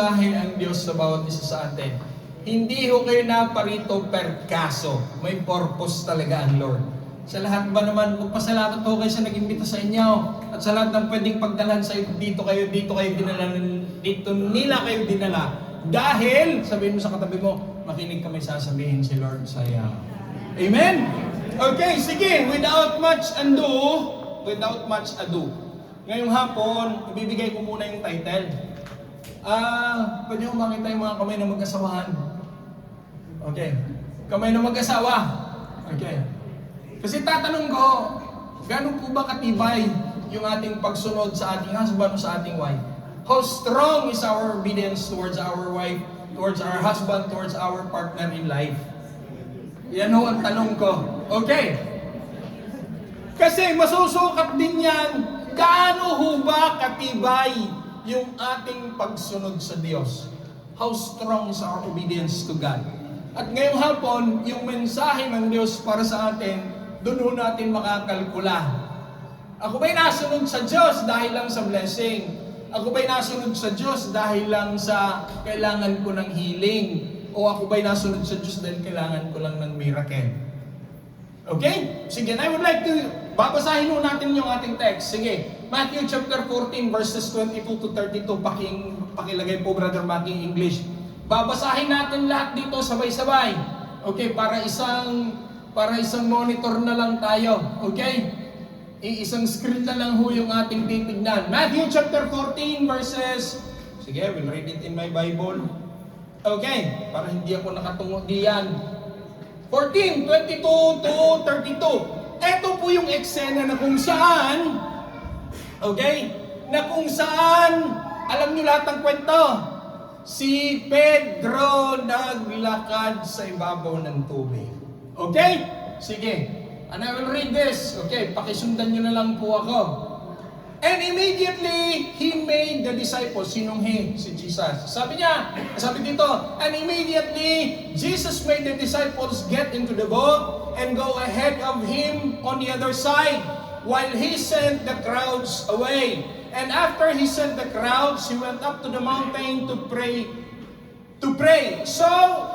Dahil ang Diyos sa bawat isa sa atin. Hindi ho kayo naparito per kaso. May purpose talaga ang Lord. Sa lahat ba naman, magpasalamat ho kayo sa nag-imbita sa inyo. At sa lahat ng pwedeng pagdalhan sa dito kayo dinala, dito nila kayo dinala. Dahil, sabihin mo sa katabi mo, makinig ka may sasabihin si Lord sa iyo. Amen? Okay, sige, without much ado. Ngayong hapon, ibibigay ko muna yung title. Pwede mo makita yung mga kamay na mag-asawahan. Okay. Kamay na mag-asawa. Okay. Kasi tatanong ko, gano'n po ba katibay yung ating pagsunod sa ating husband o sa ating wife? How strong is our obedience towards our wife, towards our husband, towards our partner in life? Yan ho ang tanong ko. Okay. Kasi masusukat din yan, gaano ho ba katibay yung ating pagsunod sa Diyos? How strong is our obedience to God? At ngayong hapon, yung mensahe ng Diyos para sa atin, doon ho natin makakalkula. Ako ba'y nasunod sa Diyos dahil lang sa blessing? Ako ba'y nasunod sa Diyos dahil lang sa kailangan ko ng healing? O ako ba'y nasunod sa Diyos dahil kailangan ko lang ng miracle? Okay? Sige, I would like to, babasahin ho natin yung ating text. Sige, Matthew chapter 14 verses 22 to 32. Pakilagay po, Brother Matthew, English. Babasahin natin lahat dito sabay-sabay. Okay, para isang monitor na lang tayo. Okay? Isang screen na lang ho yung ating titignan. Matthew chapter 14 verses, sige, we'll read it in my Bible. Okay, para hindi ako nakatungo diyan. 14, 22 to 32. Ito po yung eksena na kung saan, okay, na kung saan, alam niyo lahat ng kwento, si Pedro naglakad sa ibabaw ng tubig. Okay? Sige. And I will read this. Okay, pakisundan niyo na lang po ako. And immediately, He made the disciples. Sinong He? Si Jesus. Sabi dito, and immediately, Jesus made the disciples get into the boat and go ahead of Him on the other side, while He sent the crowds away. And after He sent the crowds, He went up to the mountain to pray. So,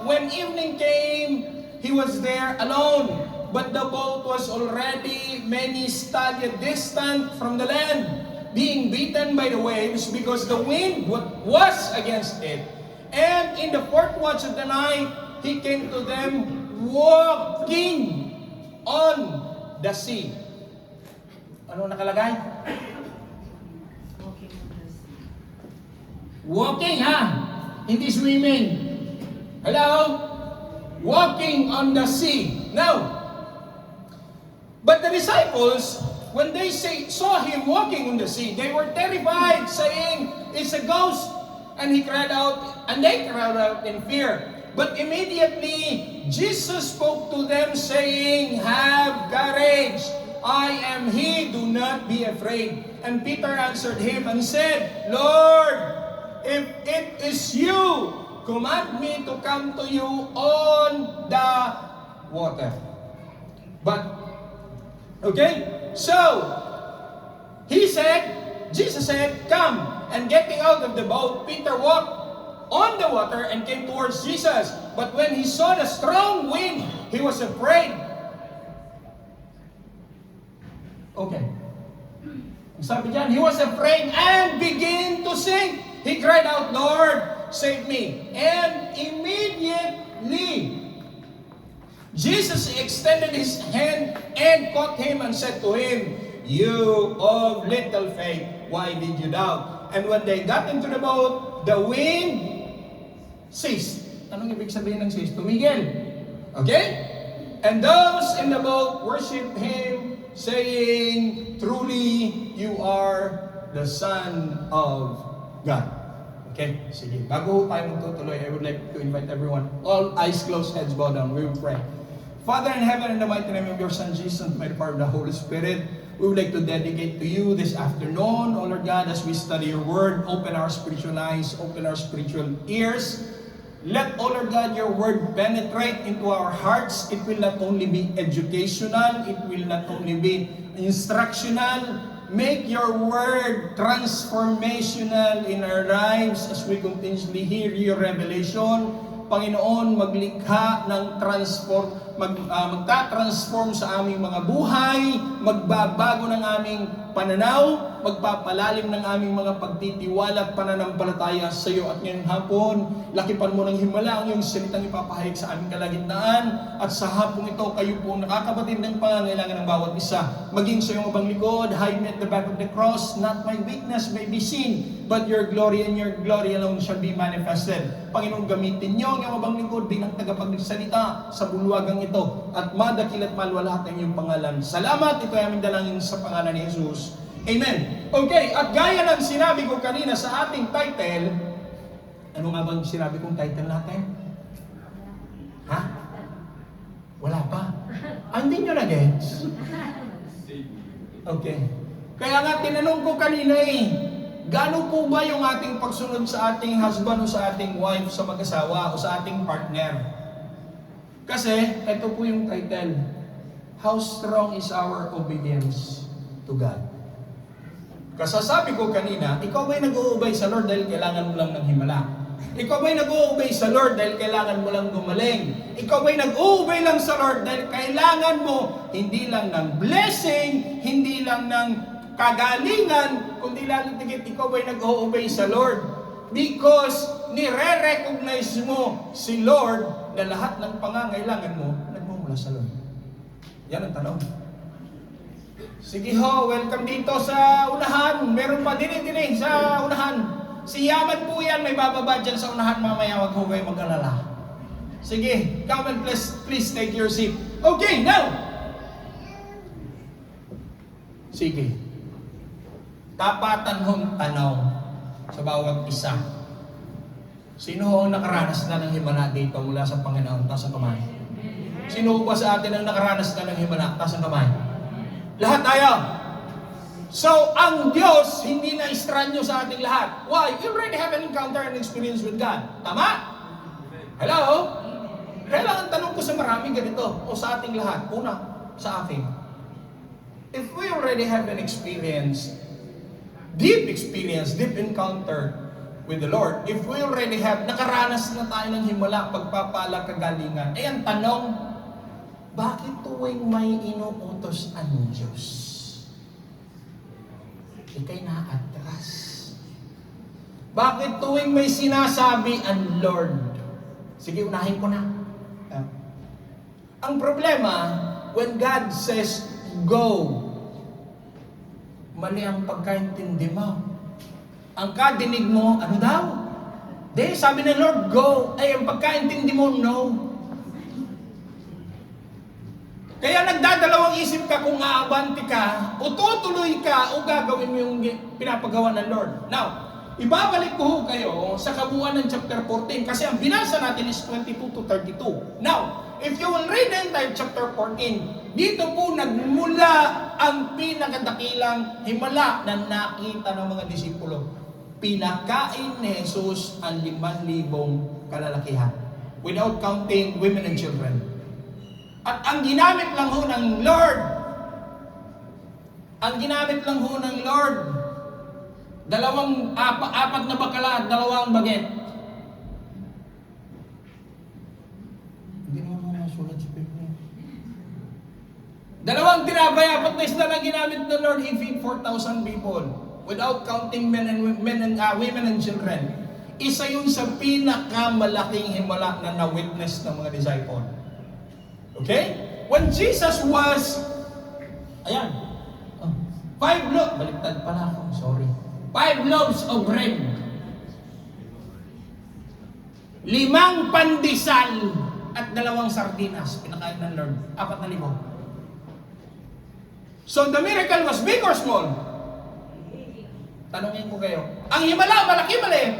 when evening came, He was there alone. But the boat was already many stadia distant from the land, being beaten by the waves because the wind was against it. And in the fourth watch of the night, He came to them walking on the sea. Ano nakalagay? Walking, ha? Hindi swimming. Hello? Walking on the sea. Now, but the disciples, when they saw Him walking on the sea, they were terrified, saying, "It's a ghost." And they cried out in fear. But immediately, Jesus spoke to them, saying, "Have courage, I am He, do not be afraid." And Peter answered Him and said, "Lord, if it is You, command me to come to You on the water." Okay? So, Jesus said, "Come." And getting out of the boat, Peter walked on the water and came towards Jesus. But when he saw the strong wind, he was afraid. Okay. Sabi diyan, he was afraid and began to sink. He cried out, "Lord, save me." And immediately, Jesus extended His hand and caught him and said to him, "You of little faith, why did you doubt?" And when they got into the boat, the wind ceased. Anong ibig sabihin ng ceased? Tumigil. Okay? And those in the boat worshiped Him, saying, "Truly, You are the Son of God." Okay? Sige. Bago tayo magtutuloy, I would like to invite everyone, all eyes closed, heads bowed down. We will pray. Father in heaven, in the mighty name of Your Son Jesus, by the power of the Holy Spirit, we would like to dedicate to You this afternoon, O Lord God, as we study Your Word. Open our spiritual eyes, open our spiritual ears. Let, O Lord God, Your Word penetrate into our hearts. It will not only be educational, it will not only be instructional, Make your word transformational in our lives as we continuously hear your revelation. Panginoon, maglikha ng magta-transform sa aming mga buhay, magbabago ng aming pananaw, magpapalalim ng aming mga pagtitiwala at pananampalataya sa iyo. At ngayong hapon, lakipan mo ng himala ang iyong salitang ipapahayag sa aming kalagitnaan. At sa hapong ito, kayo po nakakabatid ng pangangailangan ng bawat isa. Maging sa iyong abang likod, hide me at the back of the cross, not my weakness may be seen, but your glory and your glory alone shall be manifested. Panginoon, gamitin niyo ang iyong abang likod bilang tagapagsalita sa bulwagang ito at madakil at malwalhati ang iyong pangalan. Salamat, ito ay aming dalangin sa pangalan ni Jesus. Amen. Okay, at gaya ng sinabi ko kanina sa ating title, ano nga bang sinabi kong title natin? Ha? Wala pa? Hindi nyo na-gets? Okay. Kaya nga tinanong ko kanina gaano po ba yung ating pagsunod sa ating husband o sa ating wife, sa mag-asawa o sa ating partner? Kasi, ito po yung title. How strong is our obedience to God? Kasasabi ko kanina, ikaw ba'y nag-uubay sa Lord dahil kailangan mo lang ng himala? Ikaw ba'y nag-uubay sa Lord dahil kailangan mo lang gumaling? Ikaw ba'y nag-uubay lang sa Lord dahil kailangan mo hindi lang ng blessing, hindi lang ng kagalingan, kundi lalo tigit, ikaw ba'y nag-uubay sa Lord? Because nire-recognize mo si Lord na lahat ng pangangailangan mo nagmumula sa Lord. Yan ang tanong. Sige ho, welcome dito sa unahan. Meron pa din sa unahan. Si Yaman po yan, may bababa dyan sa unahan mamaya, wag ho kayo mag-alala. Sige, come and please take your seat. Okay, now! Sige. Tapatan hong tanong sa bawat isa. Sino ho ang nakaranas na ng himala dito mula sa Panginoon? Taas ang kamay. Sino ba sa atin ang nakaranas na ng himala? Taas ang kamay. Lahat tayo. So, ang Diyos hindi na estranyo sa ating lahat. Why? You already have an encounter and experience with God. Tama? Hello? Kailangan tanong ko sa marami ganito, o sa ating lahat. Una, sa akin. If we already have an experience, deep encounter with the Lord, if we already have, nakaranas na tayo ng himala, pagpapala, kagalingan, ang tanong, bakit tuwing may inuutos ang Diyos, ika'y naatras? Bakit tuwing may sinasabi ang Lord? Sige, unahin ko na. Ang problema, when God says, go, mali ang pagkaintindi mo. Ang kadinig mo, ano daw? Sabi ng Lord, go. Ay, ang pagkaintindi mo, no. Kaya nagdadalawang isip ka kung aabanti ka, o tutuloy ka, o gagawin mo yung pinapagawa ng Lord. Now, ibabalik ko kayo sa kabuuan ng chapter 14, kasi ang binasa natin is 22 to 32. Now, if you will read the entire chapter 14, dito po nagmula ang pinakadakilang himala na nakita ng mga disipulo. Pinakain ni Jesus ang 5,000 kalalakihan, without counting women and children. At ang ginamit lang ho ng Lord, apat na bakala at 2 baget. Hindi naman masulat sa paper. 2 tinapay, 4 na isda na ginamit ng Lord, He feed 4,000 people, without counting women and children. Isa yun sa pinakamalaking himala na na-witness ng mga disciple. Okay? When Jesus was, 5 loaves, baliktad pala ako, sorry. 5 loaves of bread. 5 pandesal at 2 sardinas, pinakain ng Lord. 4,000. So the miracle was big or small? Tanungin ko kayo. Ang himala, malaki, mali?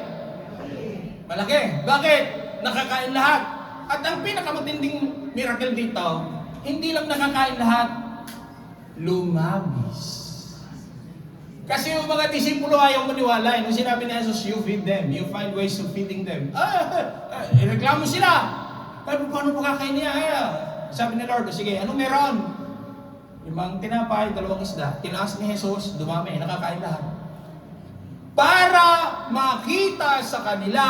Malaki. Bakit? Nakakain lahat. At ang pinakamatinding miracle dito, hindi lang nakakain lahat, lumabis. Kasi yung mga disipulo ayaw maniwala. Nung sinabi ni Jesus, you feed them. You find ways of feeding them. Reklamo sila. Paano kakain niya? Sabi ni Lord, sige, anong meron? Limang tinapay, 2 isda, tinaas ni Jesus, dumami, nakakain lahat. Para makita sa kanila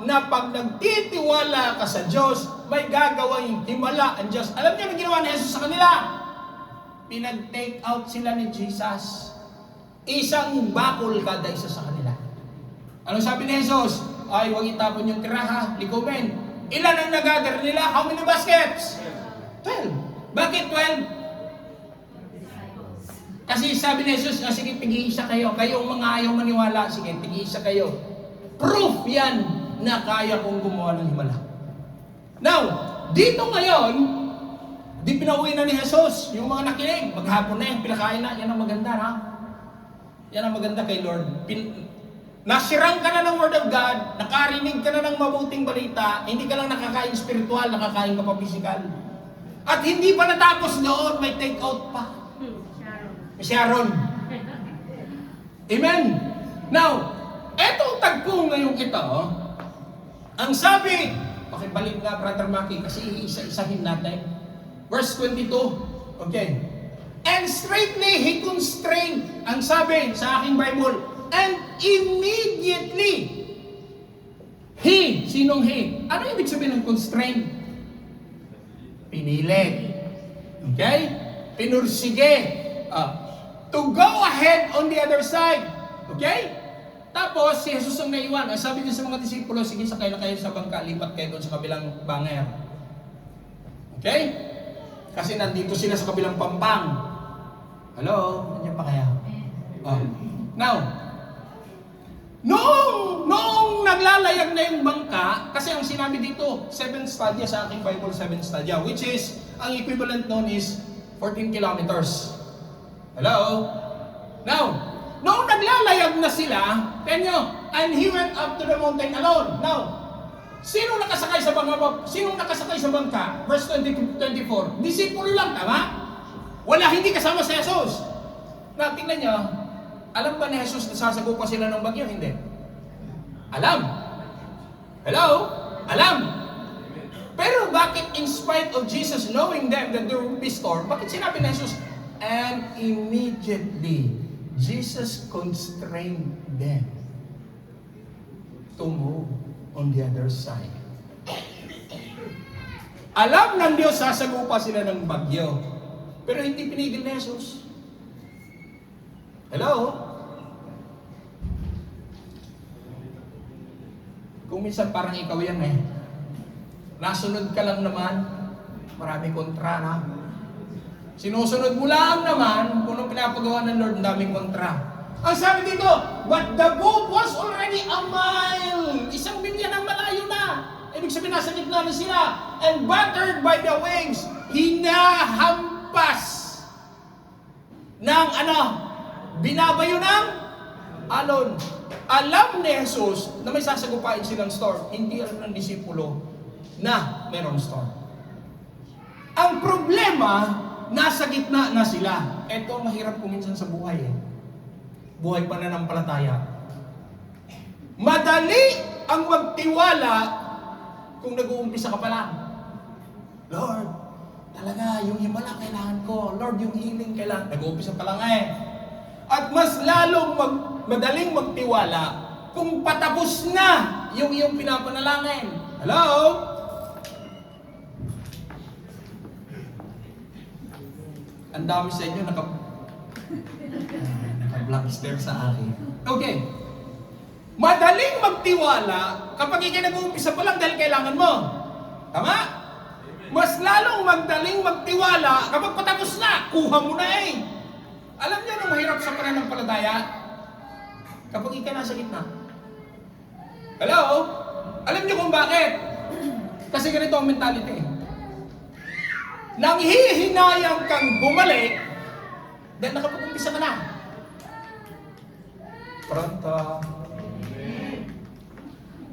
na pag nagtitiwala ka sa Diyos, may gagawing himala ang Diyos. Alam niyo ang ginawa ni Jesus sa kanila? Pinag-take out sila ni Jesus. Isang bakul kada isa sa kanila. Ano sabi ni Jesus? Ay, huwag itapon yung tiraha, likumin. Ilan ang nag-gather nila? How many baskets? 12. Bakit 12? Kasi sabi ni Jesus, sige, tig-iisa kayo. Kayong mga ayaw maniwala, sige, tig-iisa kayo. Proof yan na kaya kong gumawa ng himala. Now, dito ngayon, di pinauwi na ni Jesus yung mga nakinig. Maghapon na yung pinakain na. Yan ang maganda, ha? Yan ang maganda kay Lord. Nasirang ka na ng Word of God, nakarinig ka na ng mabuting balita, hindi ka lang nakakain spiritual, nakakain ka pa physical. At hindi pa natapos doon, may take out pa. Sharon. Amen. Now, etong tagpo ngayong ito, ang sabi, pakibalik nga Brother Maki kasi isa-isahin natin. Verse 22. Okay. And straightly he constrained, ang sabi sa aking Bible, and immediately he, sinong he? Ano ibig sabihin ng constraint? Pinilit. Okay? Pinursige. To go ahead on the other side. Okay? Tapos, si Jesus ang naiwan. Sabi niya sa mga disipulo, sige, sakay na kayo sa bangka, lipat kayo doon sa kabilang banger. Okay? Kasi nandito sila sa kabilang pampang. Hello? Nandiyan pa kaya? Now, noong naglalayag na yung bangka, kasi ang sinabi dito, 7 stadya sa aking Bible, 7 stadya, which is, ang equivalent noon is 14 kilometers. Hello? Now, noong naglalayag na sila, and he went up to the mountain alone. Now, sinong nakasakay sa bangka? Verse 24. Disipulo lang, tama? Wala, hindi kasama si Jesus. Now, tingnan nyo, alam ba ni Jesus na sasagupa sila ng bagyo? Hindi. Alam. Hello? Alam. Pero bakit in spite of Jesus knowing them that there will be storm, bakit sinabi ni Jesus, and immediately, Jesus constrained them to move on the other side. Alam ng Diyos, sasagupa sila ng bagyo. Pero hindi pinigil ni Jesus. Hello? Kung minsan parang ikaw yan nasunod ka lang naman, marami kontra na. Sinusunod mo lang naman kung anong pinapagawa ng Lord, ang daming kontra. Ang sabi dito, but the boat was already a mile. 1 milya ng malayo na. Ibig sabihin, nasa gitna na sila. And battered by the waves, hinahampas ng binabayo ng alon. Alam ni Jesus na may sasagupain silang storm. Hindi alam ng disipulo na mayroong storm. Ang problema, nasa gitna na sila. Ito ang mahirap kuminsan sa buhay. Buhay pananampalataya. Madali ang magtiwala kung nag-uumpisa ka pa lang. Lord, talaga, yung himala kailangan ko. Lord, yung healing kailangan. Nag-uumpisa pa lang At mas lalong madaling magtiwala kung patapos na yung iyong pinapanalangin. Hello? Ang dami sa inyo naka-blank stare sa akin. Okay. Madaling magtiwala kapag ikay nag-uumpisa pa lang dahil kailangan mo. Tama? Mas lalong madaling magtiwala kapag patapos na, kuha mo na Alam niyo anong mahirap sa pananampalataya? Kapag ikay nasa gitna. Hello? Alam niyo kung bakit? Kasi ganito ang mentality. Nang hihinayang kang bumalik, dahil nakapag-umpisa ka na. Pronto.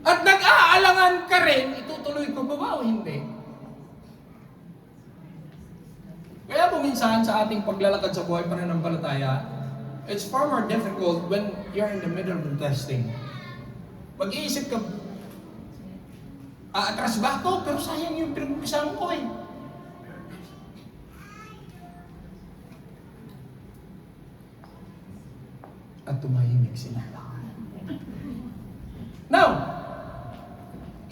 At nag-aalangan ka rin, itutuloy ko ba o hindi? Kaya po minsan sa ating paglalakad sa buhay pananampalataya, it's far more difficult when you're in the middle of the testing. Mag-iisip ka, atras ba ako? Pero sayang yung pinag-umpisahan ko at tumahimik sila. Now,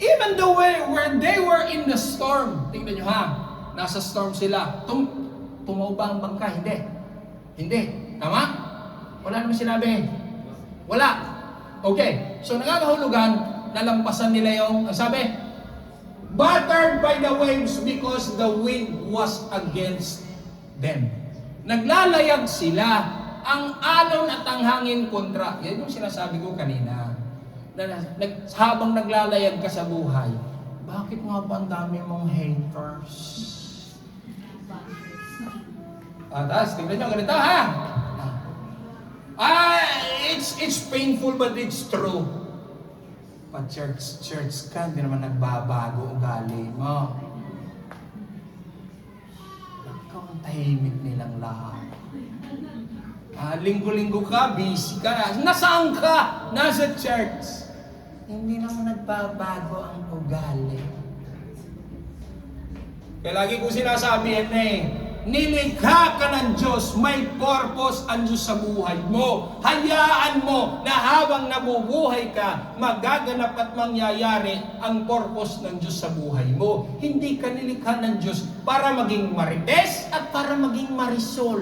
even though where they were in the storm, tingnan nyo ha, nasa storm sila, tumaw ba ang bangka? Hindi. Hindi. Tama? Wala naman sinabi. Wala. Okay. So nangangahulugan, nalampasan nila yung, ang sabi, battered by the waves because the wind was against them. Naglalayag sila, ang alon at ang hangin kontra. Yan yung sinasabi ko kanina. Habang naglalayag ka sa buhay, bakit nga ba ang dami mong haters? Tapos, tingnan nyo, ganito ha. It's painful but it's true. But church ka, hindi naman nagbabago ugali mo. Ikaw ang tahimik nilang lahat. Linggo-linggo ka, busy ka. Nasaan ka? Nasa church. Hindi naman nagbabago ang ugali. Kaya lagi ko sinasabi yan nilikha ka ng Diyos, may purpose ang Diyos sa buhay mo. Hayaan mo na habang nabubuhay ka, magaganap at mangyayari ang purpose ng Diyos sa buhay mo. Hindi ka nilikha ng Diyos para maging marites at para maging marisol.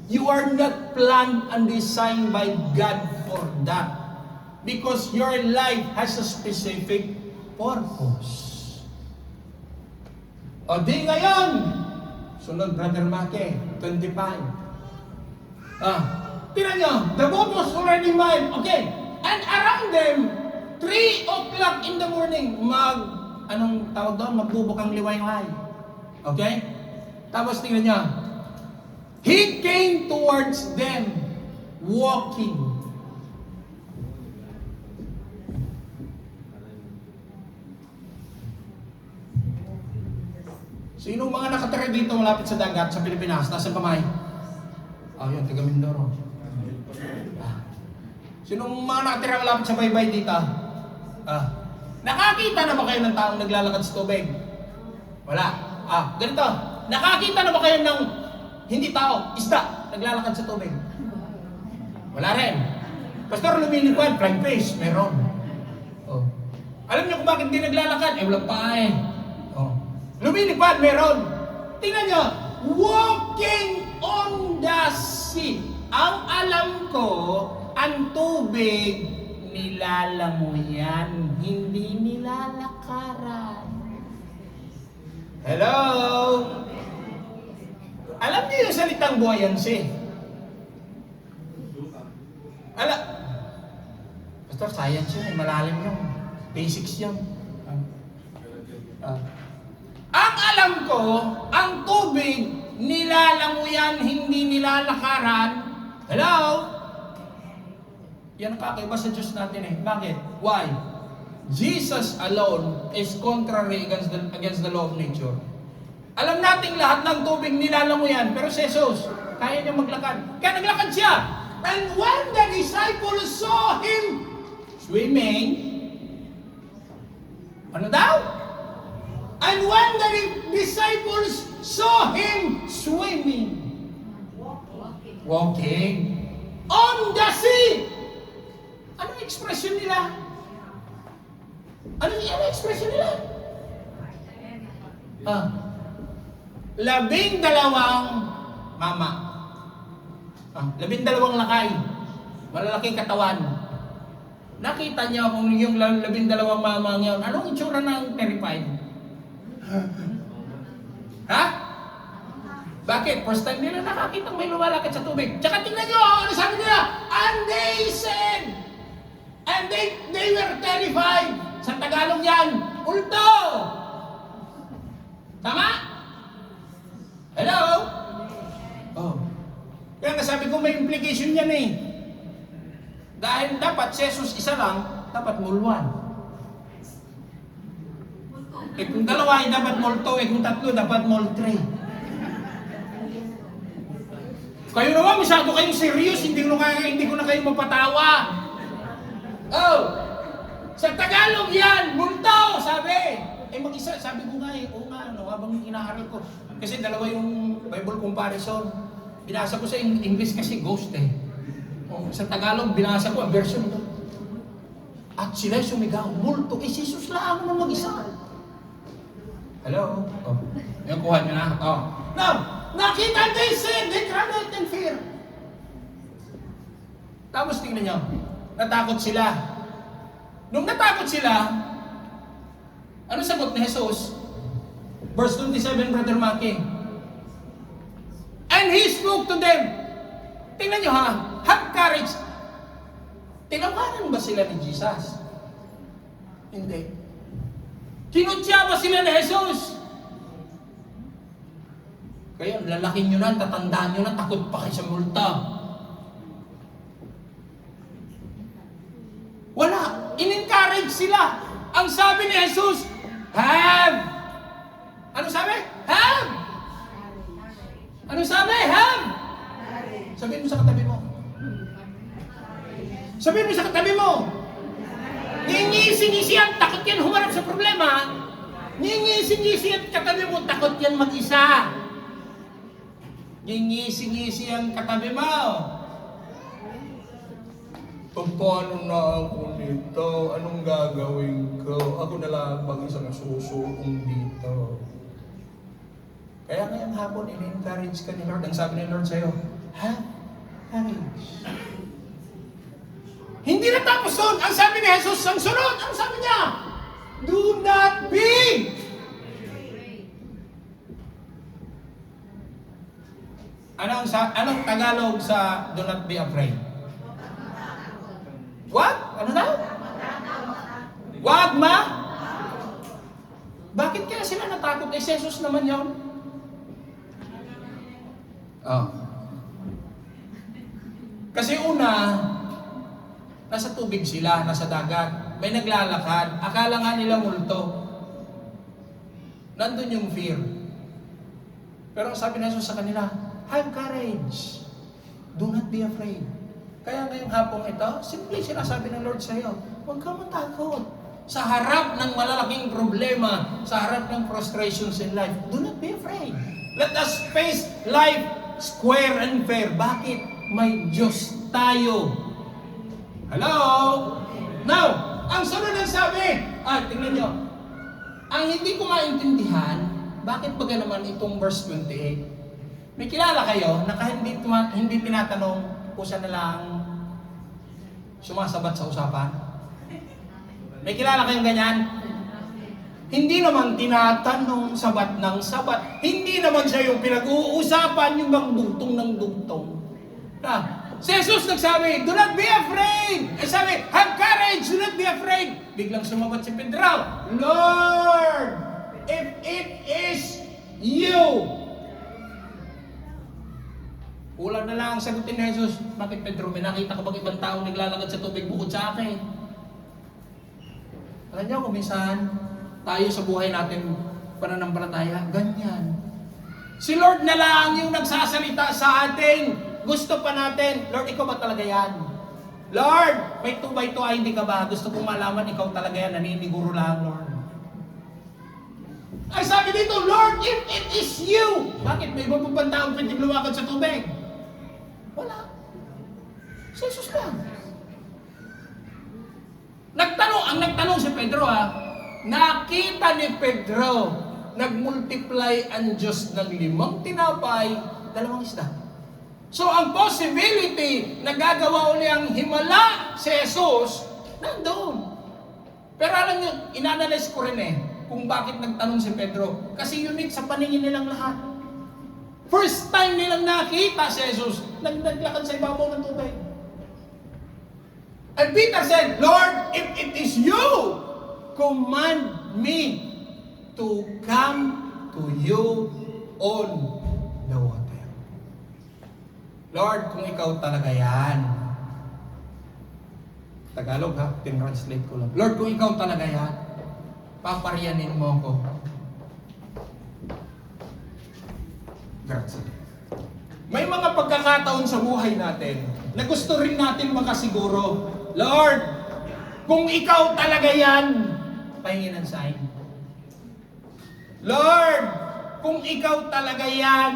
You are not planned and designed by God for that. Because your life has a specific purpose. O di ngayon, sunod, Brother Maki, 25. Tingnan nyo, the boat was already mine. Okay. And around them, 3 o'clock in the morning, anong tawag doon? Magbubukang liwayway. Okay? Tapos tingnan nyo, he came towards them, walking. Sino mga nakatira dito malapit sa dagat sa Pilipinas? Nasa Pamay? Yun, taga Mindoro. Sino mga nakatira malapit sa Baybay dito? Nakakita na ba kayo ng taong naglalakad sa tubig? Wala. Ganito. Nakakita na ba kayo ng hindi tao, isda, naglalakad sa tubig? Wala rin. Pastor, lumilipad, flying fish, meron. Alam niyo kung bakit hindi naglalakad? Walang paa lumilipad, meron. Tingnan nyo, walking on the sea. Ang alam ko, ang tubig, nilalamuyan, hindi nilalakaran. Hello? Alam niyo yung salitang buoyancy? Pastor, science yun, malalim yun. Basics yun. Ang alam ko, ang tubig, nilalamuyan, hindi nilalakaran. Hello? Yan ang kakaiba sa Diyos natin Bakit? Why? Jesus alone is contrary against the law of nature. Alam nating lahat ng tubig nilalamuyan, pero si Jesus, kaya niya maglakad. Kaya naglakad siya. And when the disciples saw him swimming, ano daw? And when the disciples saw him swimming, walking on the sea, anong expression nila? Anong expression nila? 12 mama. 12 lakay. Malalaking katawan. Nakita niyo kung yung 12 mama ngayon, anong itsura ng terrified? Bakit? First time nila nakakita may lumalakad sa tubig. Tsaka tingnan nyo, ano sabi nila? And they said, and they were terrified. Sa Tagalog yan, ulto. Tama? Hello? Kaya nasabi ko may implication yan Dahil dapat si Jesus isa lang, dapat mulwan. Kung dalawa ay dapat mall 2, kung tatlo dapat mall 3. Kayo naman, masyado kayong serious, hindi ko na kayo mapatawa. Sa Tagalog yan, multo, sabi. Mag-isa, sabi ko nga habang inaaral ko. Kasi dalawa yung Bible comparison. Binasa ko sa English kasi ghost Sa Tagalog, binasa ko ang version ito. At sila'y sumigaw, multo, si Jesus lang naman mag-isa. Hello? Oh. Yung kuha nyo na. Oh. Now, nakita they said, they cried out in fear. Tapos tingnan nyo, natakot sila. Nung natakot sila, ano sagot ni Jesus? Verse 27, Brother Maki. And He spoke to them. Tingnan nyo ha, have courage. Tinawanan ba sila ni Jesus? Hindi. Kinutya ba sila ni Jesus? Kaya lalaki nyo na, tatandaan nyo na, takot pa kayo sa multa. Wala. In-encourage sila. Ang sabi ni Jesus, have. Ano sabi? Have. Ano sabi? Have. Sabihin mo sa katabi mo. Sabihin mo sa katabi mo. Ngingisi-ngisi yan, takot yan humarap sa problema. Ngingisi-ngisi yan, katabi mo, takot yan mag-isa. Ngingisi-ngisi yan, katabi mo. Paano na ako dito? Anong gagawin ko? Ako na lang mag-isa na susuong dito. Kaya ngayong hapon, in-encourage ka ni Lord. Ang sabi ni Lord sa'yo, have courage. Hindi na tapos doon. Ang sabi ni Jesus, ang sunod, ang sabi niya, do not be. Anong Tagalog sa do not be afraid? What? Ano daw? Wag ma? Bakit kaya sila natakot? Eh, Jesus naman yun. Oh. Kasi una, nasa tubig sila, nasa dagat. May naglalakad. Akala nga nila multo. Nandun yung fear. Pero ang sabi na Jesus sa kanila, have courage. Do not be afraid. Kaya ngayong hapong ito, simple sinasabi ng Lord sa iyo, huwag ka matakot. Sa harap ng malalaking problema, sa harap ng frustrations in life, do not be afraid. Let us face life square and fair. Bakit? May Diyos tayo. Hello? Now, ang sunod ng sabi, tingnan nyo, ang hindi ko maintindihan, bakit ba naman itong verse 28? May kilala kayo na kahit hindi tinatanong kung saan na lang sumasabat sa usapan? May kilala kayong ganyan? Hindi naman tinatanong sabat ng sabat. Hindi naman siya yung pinag-uusapan yung bang dugtong ng dugtong. Si Jesus nagsabi, do not be afraid. Sabi, have courage, do not be afraid. Biglang sumabat si Pedro, Lord, if it is you. Ulan na lang ang sagutin ni Jesus. Bakit Pedro, may nakita ka bang ibang tao naglalakad sa tubig bukod sa akin? Alam niyo kung minsan tayo sa buhay natin pananampalataya, ganyan. Si Lord na lang yung nagsasalita sa atin. Gusto pa natin, Lord, ikaw ba talaga yan? Lord, may 2x2 ay hindi ka ba? Gusto kong malaman, ikaw talaga yan, naniniguro lang, Lord. Ay sabi dito, Lord, if it is you. Bakit? May iba pang taong pwede lumakad sa tubig? Wala. Si Jesus lang. Ang nagtanong si Pedro nakita ni Pedro, nagmultiply ang Diyos ng 5 tinapay, 2 isda. So ang possibility na gagawa uli ang himala si Jesus, nandoon. Pero alam niyo, inanalyze ko rin kung bakit nagtanong si Pedro. Kasi unique sa paningin nilang lahat. First time nilang nakita si Jesus, naglakad sa ibabaw ng tubig. And Peter said, Lord, if it is you, command me to come to you on the water. Lord, kung ikaw talaga yan. Tagalog tin-translate ko lang. Lord, kung ikaw talaga yan, paparyanin mo ko. May mga pagkakataon sa buhay natin na gusto rin natin makasiguro, Lord, kung ikaw talaga yan, pahingin ng sign. Lord, kung ikaw talaga yan,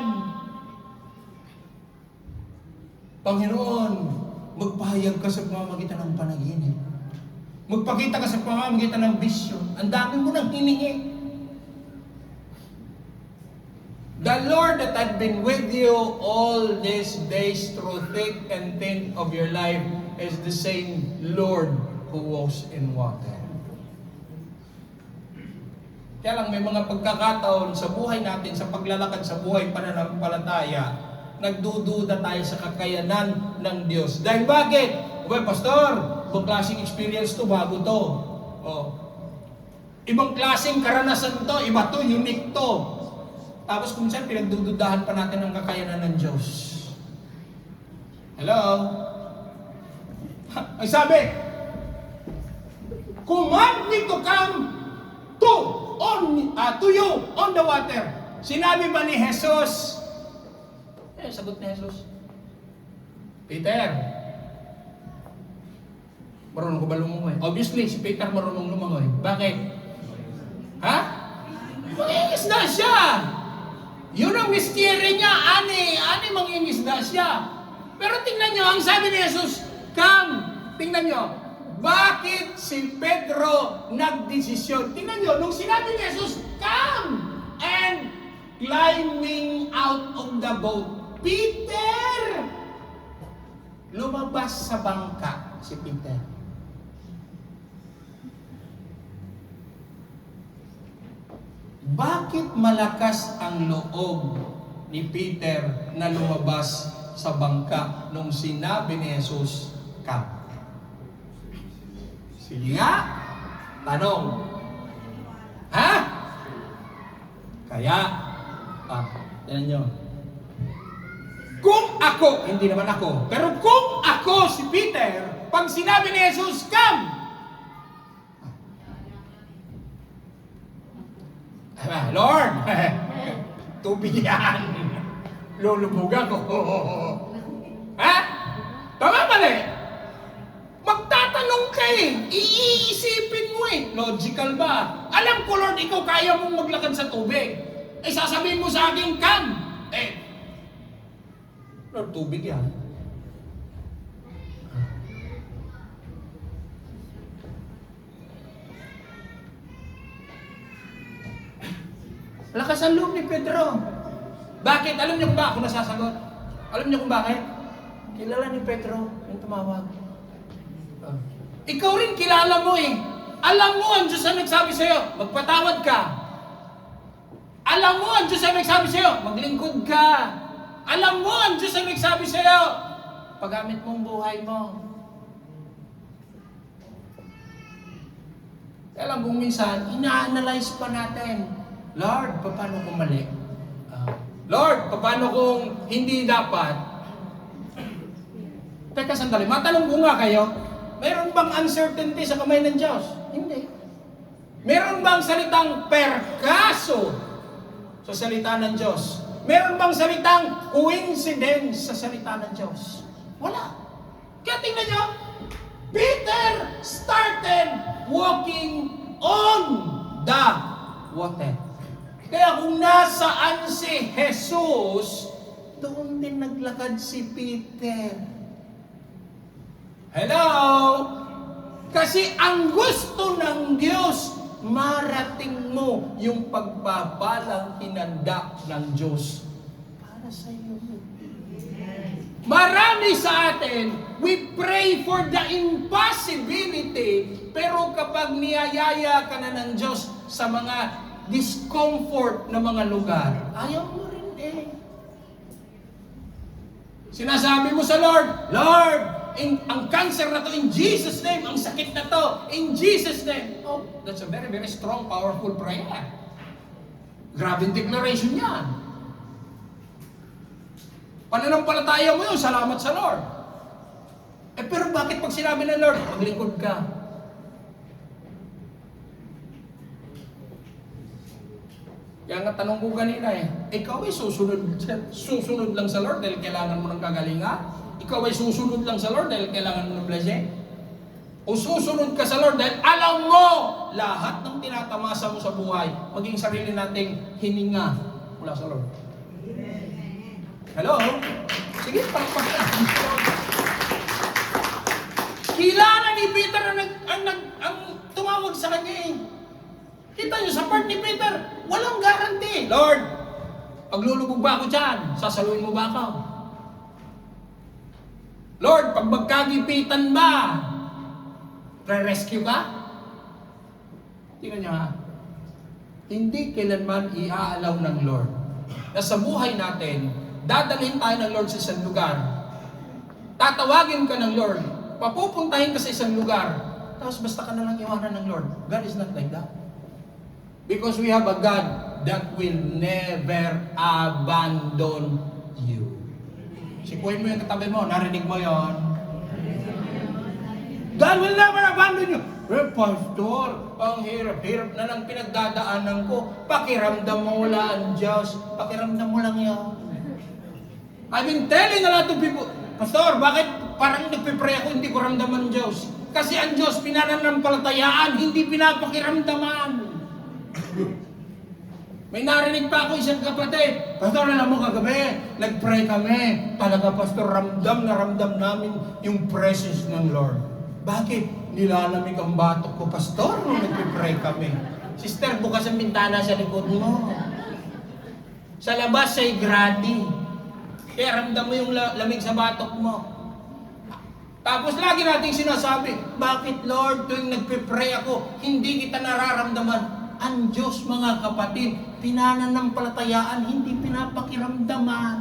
Panginoon, Magpahayag ka sa pamamagitan ng panaginip. Magpakita ka sa pamamagitan ng vision. Ang dami mo nang hiningi. The Lord that had been with you all these days through thick and thin of your life is the same Lord who walks in water. Kaya lang may mga pagkakataon sa buhay natin, sa paglalakad sa buhay pananampalataya, nagdududa tayo sa kakayanan ng Diyos. Dahil bakit? Well, Pastor, ibang klaseng experience to, bago to. Oh. Ibang klaseng karanasan to, iba to, unique to. Tapos kung saan pinagdududahan pa natin ang kakayanan ng Diyos. Hello? Ang sabi, command me to come to you on the water. Sinabi ba ni Jesus? Sagot ni Jesus. Peter, marunong ko ba lumangoy? Obviously, si Peter marunong lumangoy. Bakit? Ha? Mangingisda siya! Yun ang mystery niya. Ani mangingisda siya. Pero tingnan nyo, ang sabi ni Jesus, come! Tingnan nyo, bakit si Pedro nagdesisyon? Tingnan nyo, nung sinabi ni Jesus, come! And climbing out of the boat, Peter! Lumabas sa bangka si Peter. Bakit malakas ang loob ni Peter na lumabas sa bangka nung sinabi ni Jesus, come? Sige nga, tanong. Ha? Kaya, yan nyo. Kung ako, hindi naman ako, pero kung ako si Peter, pag sinabi ni Jesus, come! Lord, tubig yan. Lulubog ako. Ha? Tama mali? Magtatanong ka eh. Iisipin mo eh. Logical ba? Alam ko, Lord, ikaw kaya mong maglakad sa tubig. Eh, sasabihin mo sa akin, come! Lord, tubig yan. Lakas ang loob ni Pedro. Bakit? Alam niyo kung ba ako nasasagot? Alam niyo kung bakit? Kilala ni Pedro yung tumawag. Ikaw rin kilala mo eh. Alam mo ang Diyos ang nagsabi sa'yo, magpatawad ka. Alam mo ang Diyos ang nagsabi sa'yo, maglingkod ka. Alam mo ang Diyos ang nagsabi sa'yo, paggamit mong buhay mo. Kaya lang kung minsan, ina-analyze pa natin. Lord, paano kung mali? Lord, paano kung hindi dapat? Teka sandali, matanong ko nga kayo, mayroon bang uncertainty sa kamay ng Diyos? Hindi. Meron bang salitang perkaso sa salita ng Diyos? Meron bang salitang coincidence sa salita ng Diyos? Wala. Kaya tingnan nyo, Peter started walking on the water. Kaya kung nasaan si Jesus, doon din naglakad si Peter. Hello? Kasi ang gusto ng Diyos, marating mo yung pagbabalang hinanda ng Diyos para sa iyo. Marami sa atin, we pray for the impossibility, pero kapag niyayaya ka na ng Diyos sa mga discomfort na mga lugar, ayaw mo rin eh. Sinasabi mo sa Lord, Lord, ang cancer na to, in Jesus' name, ang sakit na to, in Jesus' name. Oh, that's a very, very strong, powerful prayer. Grabing declaration yan. Pananampalataya mo yun, salamat sa Lord. Pero bakit pag sinabi ng Lord, maglingkod ka? Kaya nga tanong ko kanina ikaw ay susunod lang sa Lord dahil kailangan mo ng kagalingan? Ikaw ay susunod lang sa Lord dahil kailangan mo ng blessing? O susunod ka sa Lord dahil alam mo lahat ng tinatamasa mo sa buhay, maging sarili nating hininga mula sa Lord. Hello? Sige, palakpakan. Kilala ni Peter ang tumawag sa kanya eh. Kita niyo sa part ni Peter, walang guarantee. Lord, paglulubog ba ako dyan, sasaluhin mo ba ako? Lord, pag magkagipitan ba, re-rescue ka? Tingnan niyo ha. Hindi kailanman iaalaw ng Lord na sa buhay natin, dadalhin tayo ng Lord sa isang lugar. Tatawagin ka ng Lord. Papupuntahin ka sa isang lugar. Tapos basta ka na lang iwanan ng Lord. God is not like that. Because we have a God that will never abandon you. Sikuhin mo yung katabi mo. Narinig mo yon. God will never abandon you. Pastor, ang hirap-hirap na lang pinagdadaanan ko. Pakiramdam mo wala ang Diyos. Pakiramdam mo lang yan. I've been telling a lot of people, Pastor, bakit parang nagpipray ako, hindi ko ramdaman ang Diyos? Kasi ang Diyos pinananampalatayaan, hindi pinapakiramdaman. May narinig pa ako isang kapatid, Pastor, alam mo kagabi, nagpray kami. Talaga, Pastor, ramdam na ramdam namin yung presence ng Lord. Bakit? Nilalamig ang batok ko, Pastor, nung nagpipray kami. Sister, bukas ang bintana sa likod mo. Sa labas ay gradi. Kaya ramdam mo yung lamig sa batok mo. Tapos lagi nating sinasabi, bakit Lord, tuwing nagpipray ako, hindi kita nararamdaman? Ang Diyos, mga kapatid, pinananampalatayaan, hindi pinapakiramdaman.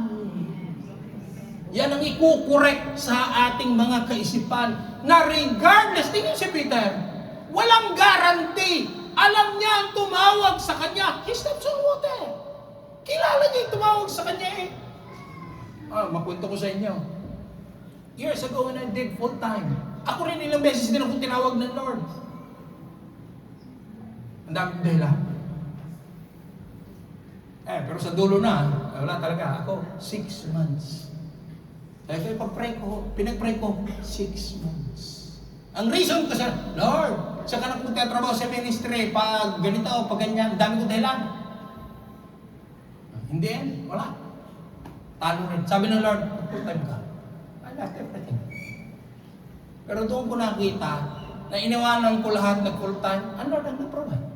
Yan ang ikukorek sa ating mga kaisipan na regardless, tingin si Peter, walang guarantee. Alam niya ang tumawag sa kanya. He steps on water. Kilala niya yung tumawag sa kanya eh. Makwento ko sa inyo. Years ago when I did full time, ako rin ilang beses din akong tinawag ng Lord. Ang daming dahilan. Pero sa dulo na, wala talaga. Ako, 6 months. Kaya pinag-pray ko, 6 months. Ang reason ko sa, Lord, saka na kung tatrabaho sa ministry, pag ganito, pag ganyan, dami ko dahilan. Hindi, wala. Talo rin. Sabi ng Lord, full time ka. I left everything. Pero doon ko nakita na iniwanan ko lahat na full time, ang Lord ang nag-provide.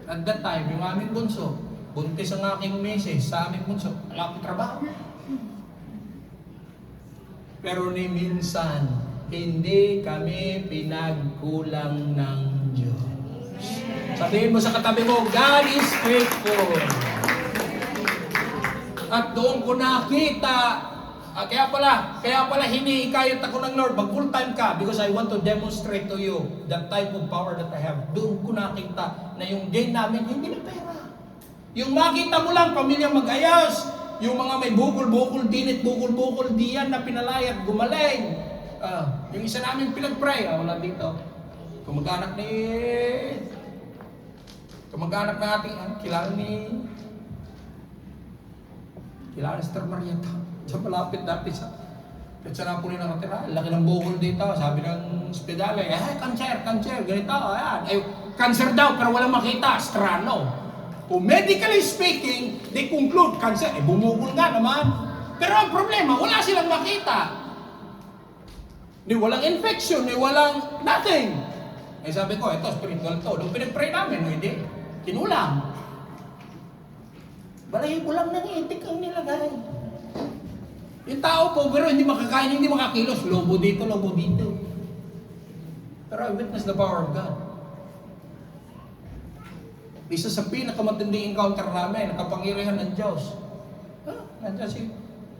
At that time, yung aming bunso, buntis ang aking misis sa aming bunso, wala akong trabaho. Pero ni minsan, hindi kami pinagkulang ng Diyos. Sabihin mo sa katabi mo, God is faithful. At doon ko nakita, kaya pala hinihikayat ako ng Lord, mag full time ka because I want to demonstrate to you the type of power that I have. Doon ko nakita na yung gain namin, hindi na pera. Yung makita mo lang, pamilya mag-ayos, yung mga may bukol-bukol dinit, bukol-bukol diyan na pinalayat, gumaling. Yung isa namin pinag-pray, wala dito. Kamag-anak na ating, kilala ni Sister Marieta. Sa malapit dati sa Petsanapoli nakatira. Laki ng bukol dito. Sabi ng ospital, cancer, ganito, ayan. Cancer daw, pero walang makita, strano. Kung medically speaking, they conclude cancer. Bumukol nga naman. Pero ang problema, wala silang makita. Walang infection, walang nothing. Sabi ko, ito, spiritual to. Nung pinag-pray namin, hindi. Kinulang. Balahibo lang ng itik ang nilagay. Yung tao po, pero hindi makakain, hindi makakilos. Lobo dito, lobo dito. Pero I witness the power of God. Isa sa pinakamatinding encounter namin, nakapangyarihan ng Diyos. Nandiyan si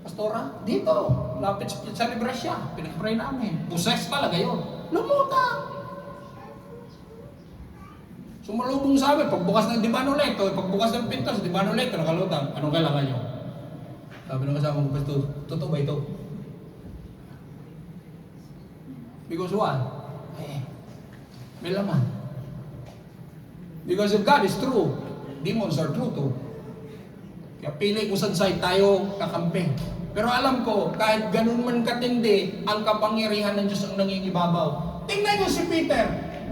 Pastora, dito, lapit sa Librasya, pinag-pray namin. Buses talaga yun. Lumuta! Sumalubong sa amin, pagbukas ng Dimanoleto, pagbukas ng pintos, Dimanoleto, nakalutang. Anong kailangan nyo? Sabi ng kasama ko, Pastor, totoo ba ito? Because what? May laman. Because if God is true, demons are true too. Kaya pili kung saan side tayo kakampi. Pero alam ko, kahit ganun man katindi, ang kapangyarihan ng Diyos ang nangingibabaw. Tingnan nyo si Peter.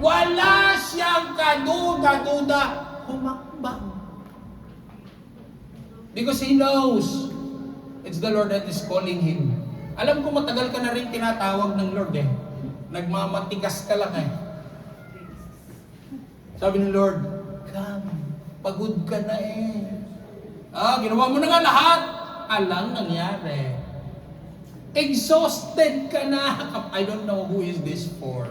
Wala siyang kaduda-duda, humakbang. Because he knows It's the Lord that is calling him. Alam ko matagal ka na rin tinatawag ng Lord eh. Nagmamatigas ka lang eh. Sabi ng Lord, come, pagod ka na eh. Ginawa mo na nga lahat. Alang nangyari. Exhausted ka na. I don't know who is this for.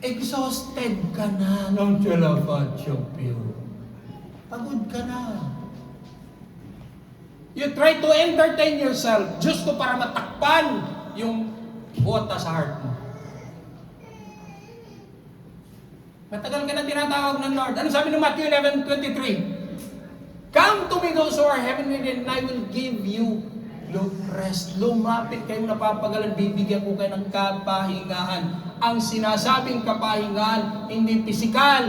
Exhausted ka na. Don't you love God, you? Pagod ka na. You try to entertain yourself just to para matakpan yung bota sa heart mo. Matagal ka na tinatawag ng Lord. Ano sabi ng Matthew 11:23? Come to me those who are heavenly, and I will give you rest. Lumapit kayong napapagalan, bibigyan ko kayo ng kapahingahan. Ang sinasabing kapahingahan, hindi pisikal.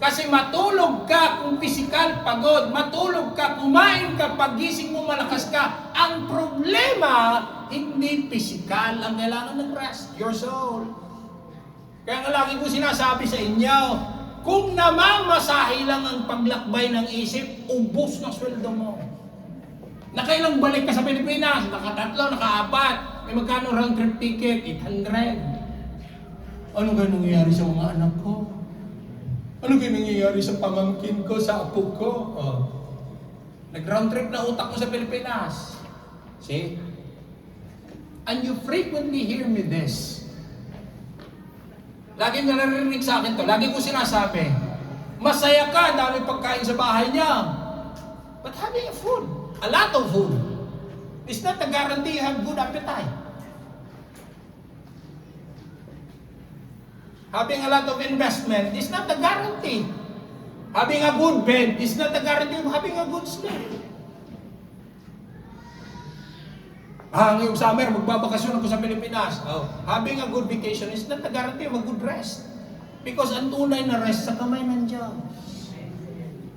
Kasi matulog ka kung pisikal, pagod. Matulog ka, kumain ka, pagising mo malakas ka. Ang problema, hindi pisikal ang kailangan ng rest. Your soul. Kaya nga lagi ko sinasabi sa inyo, kung namamasahe lang ang paglakbay ng isip, ubos na sweldo mo. Nakailang balik ka sa Pilipinas, nakatatlo, nakaapat. May magkano round trip ticket? 800. Ano kaya nangyayari sa mga anak ko? Ano kaya nangyayari sa pamangkin ko, sa apo ko? Nag-round trip na utak mo sa Pilipinas. See? And you frequently hear me this. Lagi na narinig sa akin to. Lagi ko sinasabi, masaya ka, dami pagkain sa bahay niya. But having a food, a lot of food, is not a guarantee you have good appetite. Having a lot of investment is not a guarantee. Having a good bed is not a guarantee of having a good sleep. Ngayong summer, magbabakasyon ako sa Pilipinas. Having a good vacation is not a guarantee of a good rest. Because ang tunay na rest sa kamay ng Diyos.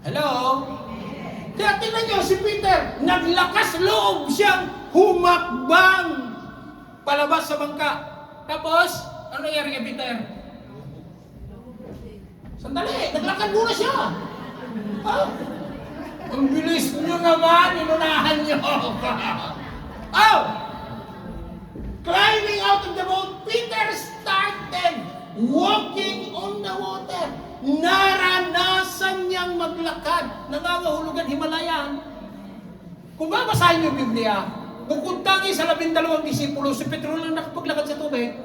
Hello? Kaya tingnan niyo si Peter, naglakas loob siyang humakbang palabas sa bangka. Tapos, ano nangyari kay Peter? Sandali, naglakad muna siya. Ang bilis nyo naman, inunahan nyo. Climbing out of the boat, Peter started walking on the water. Naranasan niyang maglakad. Nangangahulugan Himalayan. Kung babasahin niyo Biblia, bukod tangi sa 12 disipulo, si Pedro lang nakapaglakad sa tubig.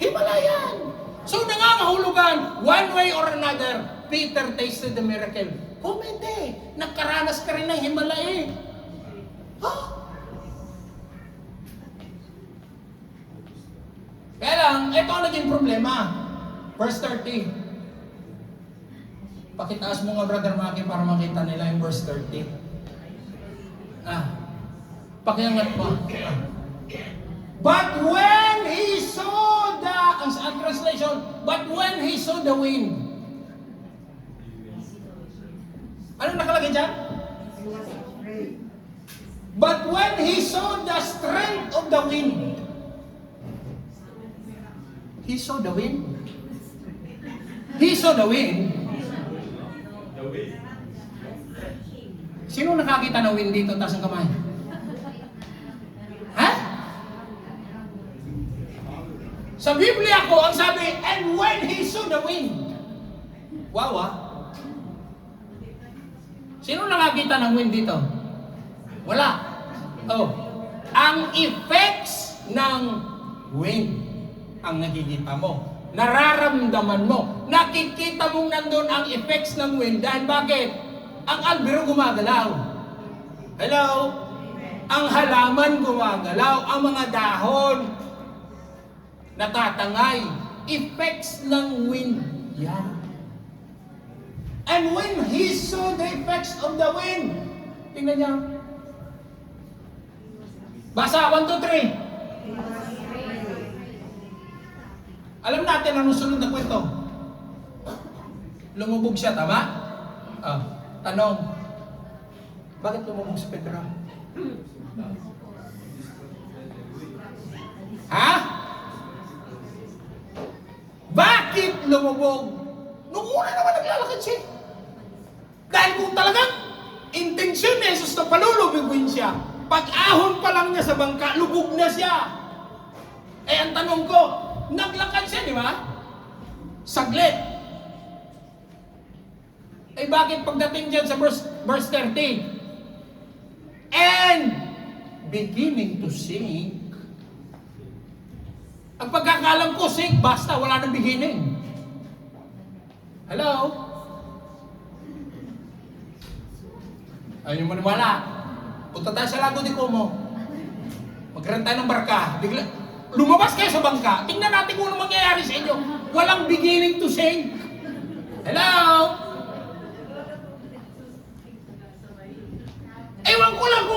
Himalayan. So nangangahulugan, one way or another, Peter tasted the miracle. Kung hindi, nakaranas ka rin ng Himalaya. Kaya lang, ito ang naging problema. Verse 30. Pakitaas mo nga, Brother Maki, para makita nila yung verse 30. Pakiangat mo. But when he saw ang translation, but when he saw the wind. Ano nakalagay dyan? But when he saw the strength of the wind. He saw the wind? He saw the wind? Sino nakakita ng wind dito? Taas ang kamay. Sa Biblia ko, ang sabi, and when he saw the wind. Wow, Sino nakakita ng wind dito? Wala. Ang effects ng wind ang nakikita mo. Nararamdaman mo. Nakikita mong nandun ang effects ng wind. Dahil bakit? Ang albero gumagalaw. Hello? Ang halaman gumagalaw. Ang mga dahon natatangay. Effects ng wind. Yan. And when he saw the effects of the wind, tingnan niya. Basa, 1, 2, 3. Alam natin ang sunod na kwento. Lumubog siya, tama? Tanong. Bakit lumubog si Pedro? Bakit lumubog? Nung una naman naglalakad siya. Dahil kung talagang intensyon ni Jesus na palulubugin siya. Pag-ahon pa lang niya sa bangka, lubog na siya. Eh, ang tanong ko, naglakad siya, di ba? Saglit. Eh, bakit pagdating dyan sa verse 30? And beginning to sink. Ang pagkakalam ko, sink, basta, wala nang beginning. Hello? Ayaw mo wala. Punta tayo sa Lago de Como. Magkaroon tayo ng barka. Bigla, lumabas kayo sa bangka. Tingnan natin kung ano mangyayari sa inyo. Walang beginning to sink. Hello? Ewan ko lang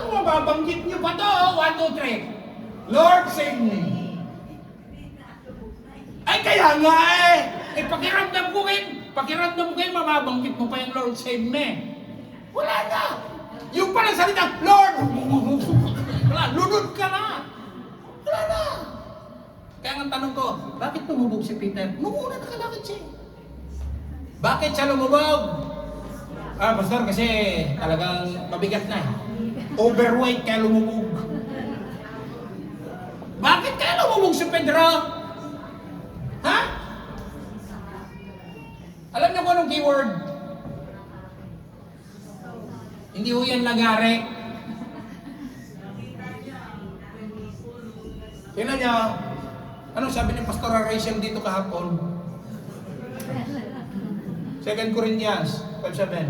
kung mababanggit nyo pa to. 1, 2, 3. Lord, save me. Ay, kaya nga eh. Eh, pakiramdam ko kayo, mababanggit mo pa yung Lord, save me. Wala na. Yung palang salita, Lord, wala, lunod ka na. Wala na. Kaya ang tanong ko, bakit tumubog si Peter? Nung una nakalakad siya. Bakit siya lumubog? Pastor, kasi talagang mabigat na eh. Overweight kaya lumubog. Bakit kaya lumubog si Pedro? Ha? Alam niyo kung anong keyword? Hindi ho yan lagare. Tingnan niyo, anong sabi ni Pastor Rachel dito kahapon? 2 Corinthians 5:7.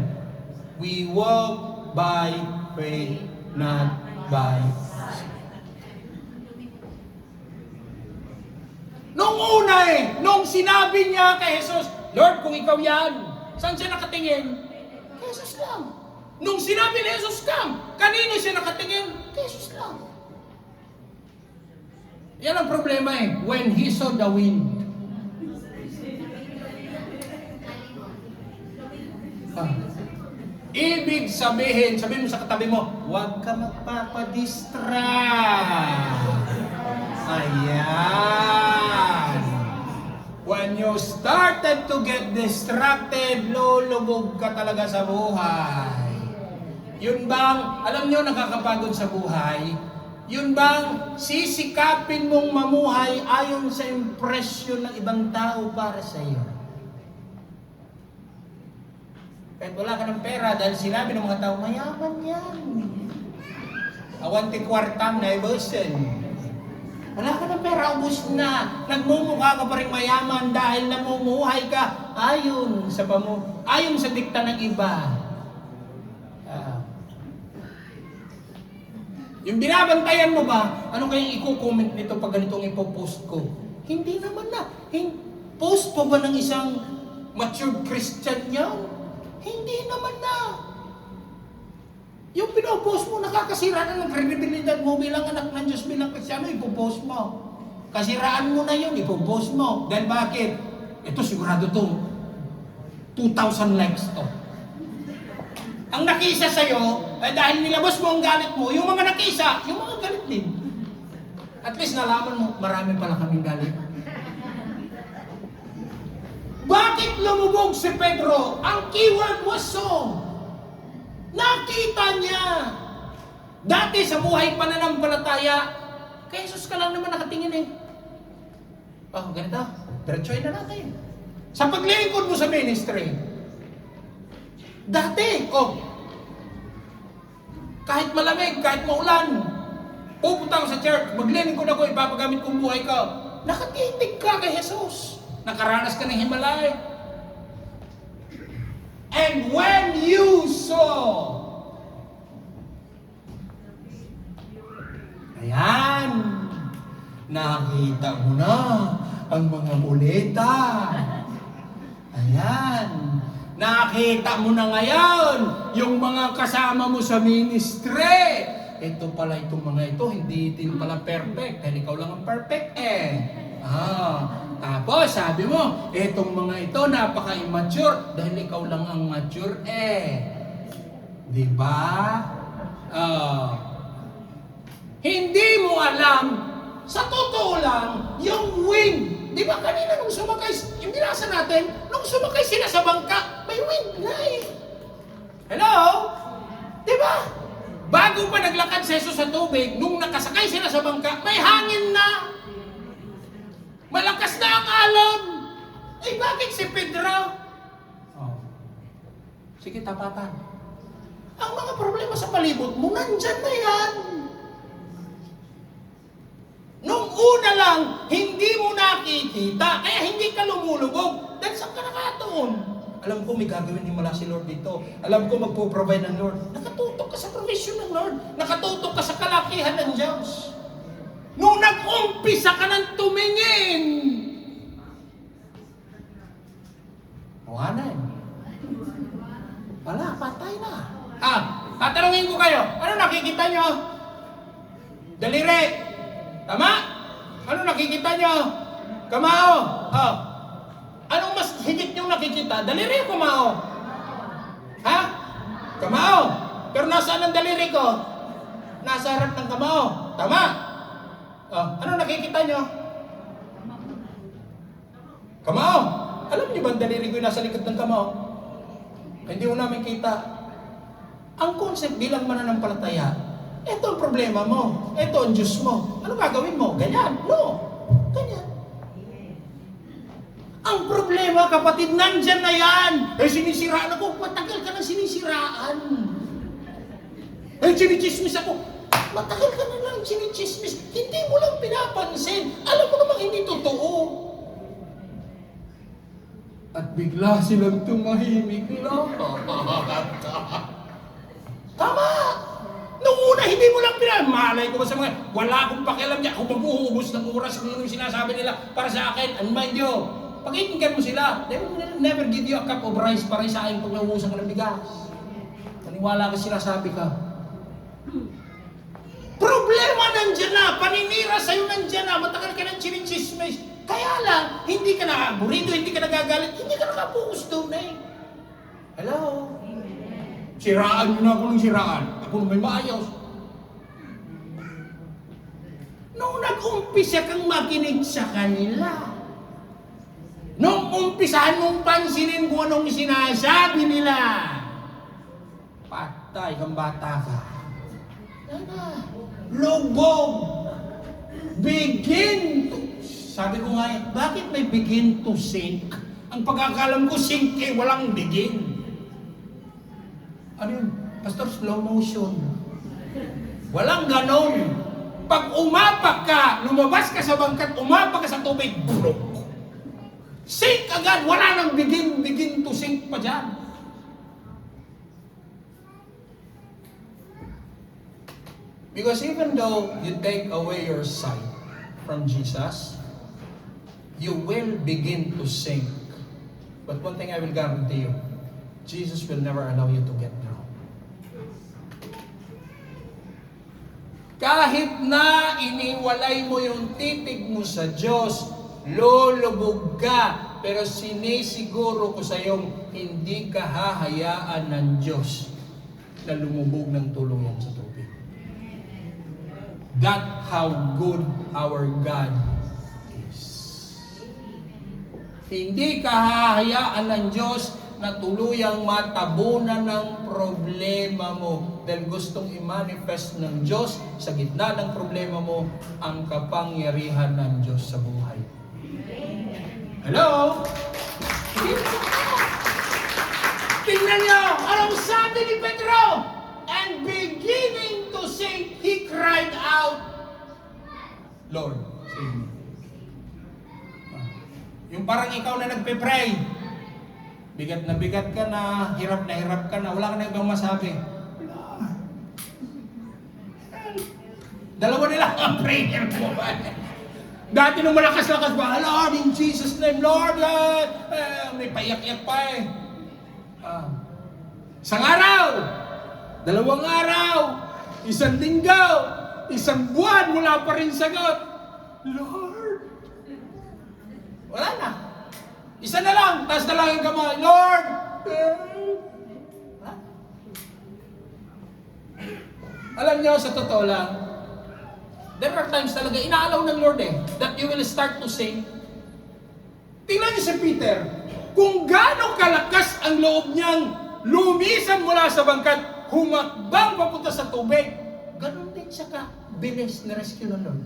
We walk by faith, not by sight. Nung una nung sinabi niya kay Jesus, Lord, kung ikaw yan, saan siya nakatingin? Kay Jesus lang. Nung sinabi ni Jesus, come, kanino siya nakatingin? Kay Jesus lang. Yan ang problema when he saw the wind. Ibig sabihin mo sa katabi mo, huwag ka magpapadistract. Ayan. When you started to get distracted, lulubog ka talaga sa buhay. Yun bang, alam nyo, nakakapagod sa buhay? Yun bang sisikapin mong mamuhay ayon sa impresyon ng ibang tao para sa iyo? Kahit wala ka ng pera dahil sinabi ng mga tao, mayaman yan. Awanti kwartang na ibusin. Wala ka ng pera, ubus na. Nagmumukha ka pa rin mayaman dahil namumuhay ka ayon sa dikta ng iba. Yung binabantayan mo ba, ano kayong i-comment nito pag ganitong ipopost ko? Hindi naman na. Post po ba ng isang matured Christian yan? Hindi naman na. Yung pinopost mo, nakakasira na ng kredibilidad mo bilang anak ng Diyos, bilang Kristyano, ipopost mo. Kasiraan mo na yun, ipopost mo. Dahil bakit? Ito sigurado to. 2,000 likes to. Ang nakisa sa'yo, dahil nilabas mo ang galit mo, yung mga nakisa, yung mga galit din. At least nalaman mo, marami pala kaming galit. Bakit lumubog si Pedro? Ang keyword was so. Nakita niya. Dati sa buhay pananampalataya, kay Jesus ka lang naman nakatingin ganito. Diretsoy na natin. Sa paglilingkod mo sa ministry, dati, kahit malamig, kahit maulan, pupunta ko sa church, maglilingkod ako, ipapagamit kong buhay ko. Nakatitig ka kay Jesus. Nakaranas ka ng Himalay. And when you saw, ayan, nakita mo na ang mga muleta. Ayan, nakita mo na ngayon yung mga kasama mo sa ministry. Ito pala itong mga ito, hindi din pala perfect. Dahil ikaw lang ang perfect Tapos sabi mo, etong mga ito napaka-immature dahil ikaw lang ang mature Di ba? Hindi mo alam, sa totoo lang, yung wind. Di ba kanina nung sumakay, yung binasa natin, nung sumakay sila sa bangka, may wind na Hello? Di ba? Bago pa naglakad si Jesus sa tubig, nung nakasakay sila sa bangka, may hangin na. Malakas na ang alon. Eh bakit si Pedro? Oh. Sige, tapatan. Ang mga problema sa palibot mo, nandyan na yan. Nung una lang, hindi mo nakikita, kaya hindi ka lumulubog. Dahil saan ka nakatuon? Alam ko may gagawin ni mula si Lord dito. Alam ko magpo-provide ng Lord. Nakatutok ka sa provision ng Lord. Nakatutok ka sa kalakihan ng Diyos. Nung nag-umpisa ka ng tumingin, wanan. Wala, patay na. Tatanungin ko kayo, ano nakikita nyo? Daliri. Tama? Ano nakikita nyo? Kamao. Anong mas higit nyo nakikita? Daliri o kamao? Ha? Kamao. Pero nasaan ang daliri ko? Nasa harap ng kamao. Tama? Ano nakikita nyo? Kamao. Alam niyo ba ang daliri ko yung nasa likod ng kamao? Hindi mo namin kita. Ang concept bilang mananampalataya, ito ang problema mo. Ito ang Diyos mo. Ano gagawin mo? Ganyan. No. Ganyan. Ang problema, kapatid, nandyan na yan. Sinisiraan ako. Matagal ka nang sinisiraan. Sinichismis ako. Matagal ka na lang sinichismis. Hindi mo lang pinapansin. Alam mo namang hindi totoo. At bigla silang tumahimik lang. Tama! Nung una, hindi mo lang malay ko sa mga, wala akong pakialam niya. Ako mag-uubos ng oras kung ano yung sinasabi nila para sa akin. And mind you, pakinggan mo sila. They will never give you a cup of rice para sa akin pag nauusan ka ng bigas. Naniwala ka sinasabi ka. Problema nandyan na. Paninira sa'yo nandyan na. Matagal ka ng chinichismis. Kaya lang, hindi ka nakaburido, hindi ka nagagalit, hindi ka nakapokus doon eh. Hello? Siraan nyo na ako ng siraan. Ako na may maayos. Nung nag-umpisa kang makinig sa kanila, nung umpisahan mong pansinin kung anong sinasabi nila, patay kang bata ka. Lubog. Begin to... Sabi ko nga, bakit may begin to sink? Ang pagkakalam ko, sink eh, walang begin. Ano yun? Pastor, slow motion. Walang ganon. Pag umapak ka, lumabas ka sa bangkat, umapak ka sa tubig, brok. Sink agad, wala nang begin to sink pa dyan. Because even though you take away your sight from Jesus, you will begin to sink. But one thing I will guarantee you, Jesus will never allow you to get drowned. Kahit na iniwalay mo yung titig mo sa Diyos, lulubog ka, pero sinisiguro ko sa iyong hindi ka hahayaan ng Diyos na lumubog ng tuluyan sa tubig. That's how good our God is. Hindi ka hahayaan ng Diyos na tuluyang matabunan ng problema mo dahil gustong i-manifest ng Diyos sa gitna ng problema mo ang kapangyarihan ng Diyos sa buhay. Hello? Tingnan niyo, anong sabi ni Pedro? And beginning to sink, he cried out, Lord, save me. Yung parang ikaw na nagpe-pray, bigat ka na hirap ka na, wala ka na ibang masabi. Dalawa nila ang prayer mo. Dati nung malakas-lakas ba, Lord, in Jesus' name, Lord, may paiyak-iyak pa eh. Isang araw, 2 araw, 1 linggo, 1 buwan, wala pa rin sagot. Lord, wala na. Isa na lang, taas na lang yung kamay. Lord! Alam niyo, sa totoo lang, there are times talaga, inaalaw ng Lord that you will start to sing. Tingnan niyo si Peter, kung gaano kalakas ang loob niyang lumisan mula sa bangkat, humakbang papunta sa tubig. Ganon din siya ka-bilis na rescue ng Lord.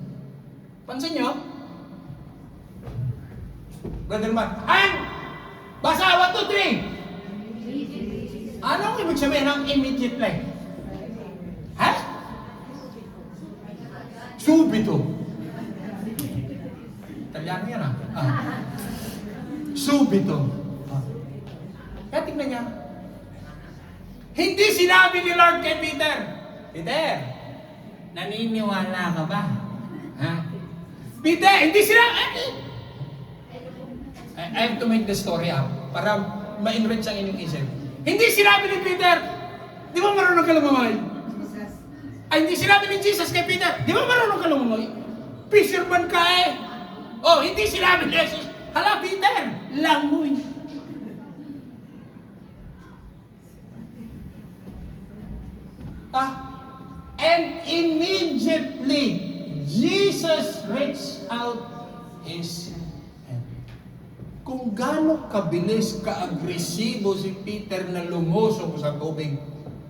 Pansin nyo? Brother Matt, basa 1, 2, 3. Anong ibig sabihin ng immediately? Ha? Subito. Italiano yan Subito. Kaya tingnan niya. Hindi sinabi ni Lord kay Peter, Peter, naniniwala ka ba? Ha? Peter, hindi sinabi. I have to make the story up para ma-enrich ang inyong isip. Hindi sinabi ni Peter, di ba marunong ka lumangoy? Ay, hindi sinabi ni Jesus kay Peter, di ba marunong ka lumangoy? Fisherman ka eh. Oh, hindi sinabi ni Jesus, hala Peter, langoy. And immediately, Jesus reached out his hand. Kung gaano kabilis, ka-agresibo si Peter na lumusok sa tubig,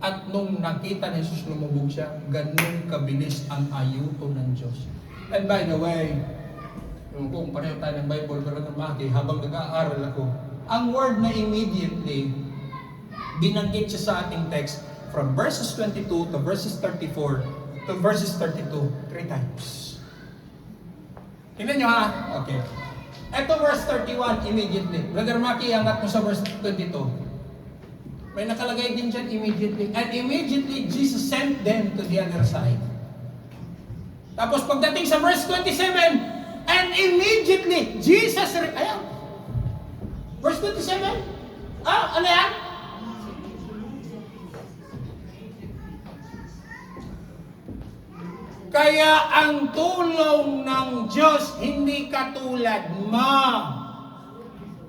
at nung nakita ni Jesus lumubog siya, ganun kabilis ang ayuto ng Diyos. And by the way, kung pareho tayo ng Bible, pero namaki, habang nag-aaral ako, ang word na immediately, binanggit siya sa ating text, from verses 22 to verses 34 to verses 32, 3 times. Tingnan nyo ha? Okay. Ito verse 31, immediately. Brother Maki, angat mo sa verse 22. May nakalagay din dyan, immediately. And immediately, Jesus sent them to the other side. Tapos pagdating sa verse 27, and immediately, Jesus, ayan. Verse 27? Ano yan? Kaya ang tulong ng Diyos hindi katulad mo.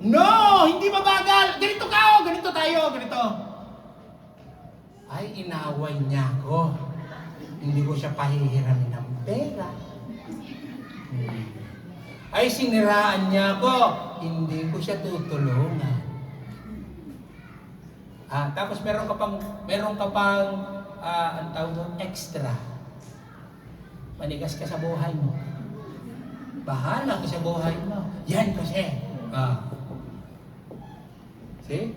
No, hindi mabagal. Ganito ka, ganito tayo, ganito. Ay, inaway niya ako. Hindi ko siya pahihiramin ng pera. Ay, siniraan niya ako. Hindi ko siya tutulungan. Tapos meron ka pang, ang tawag doon, extra. Manigas ka sa buhay mo. Bahala ka sa buhay mo. Yan kasi. See?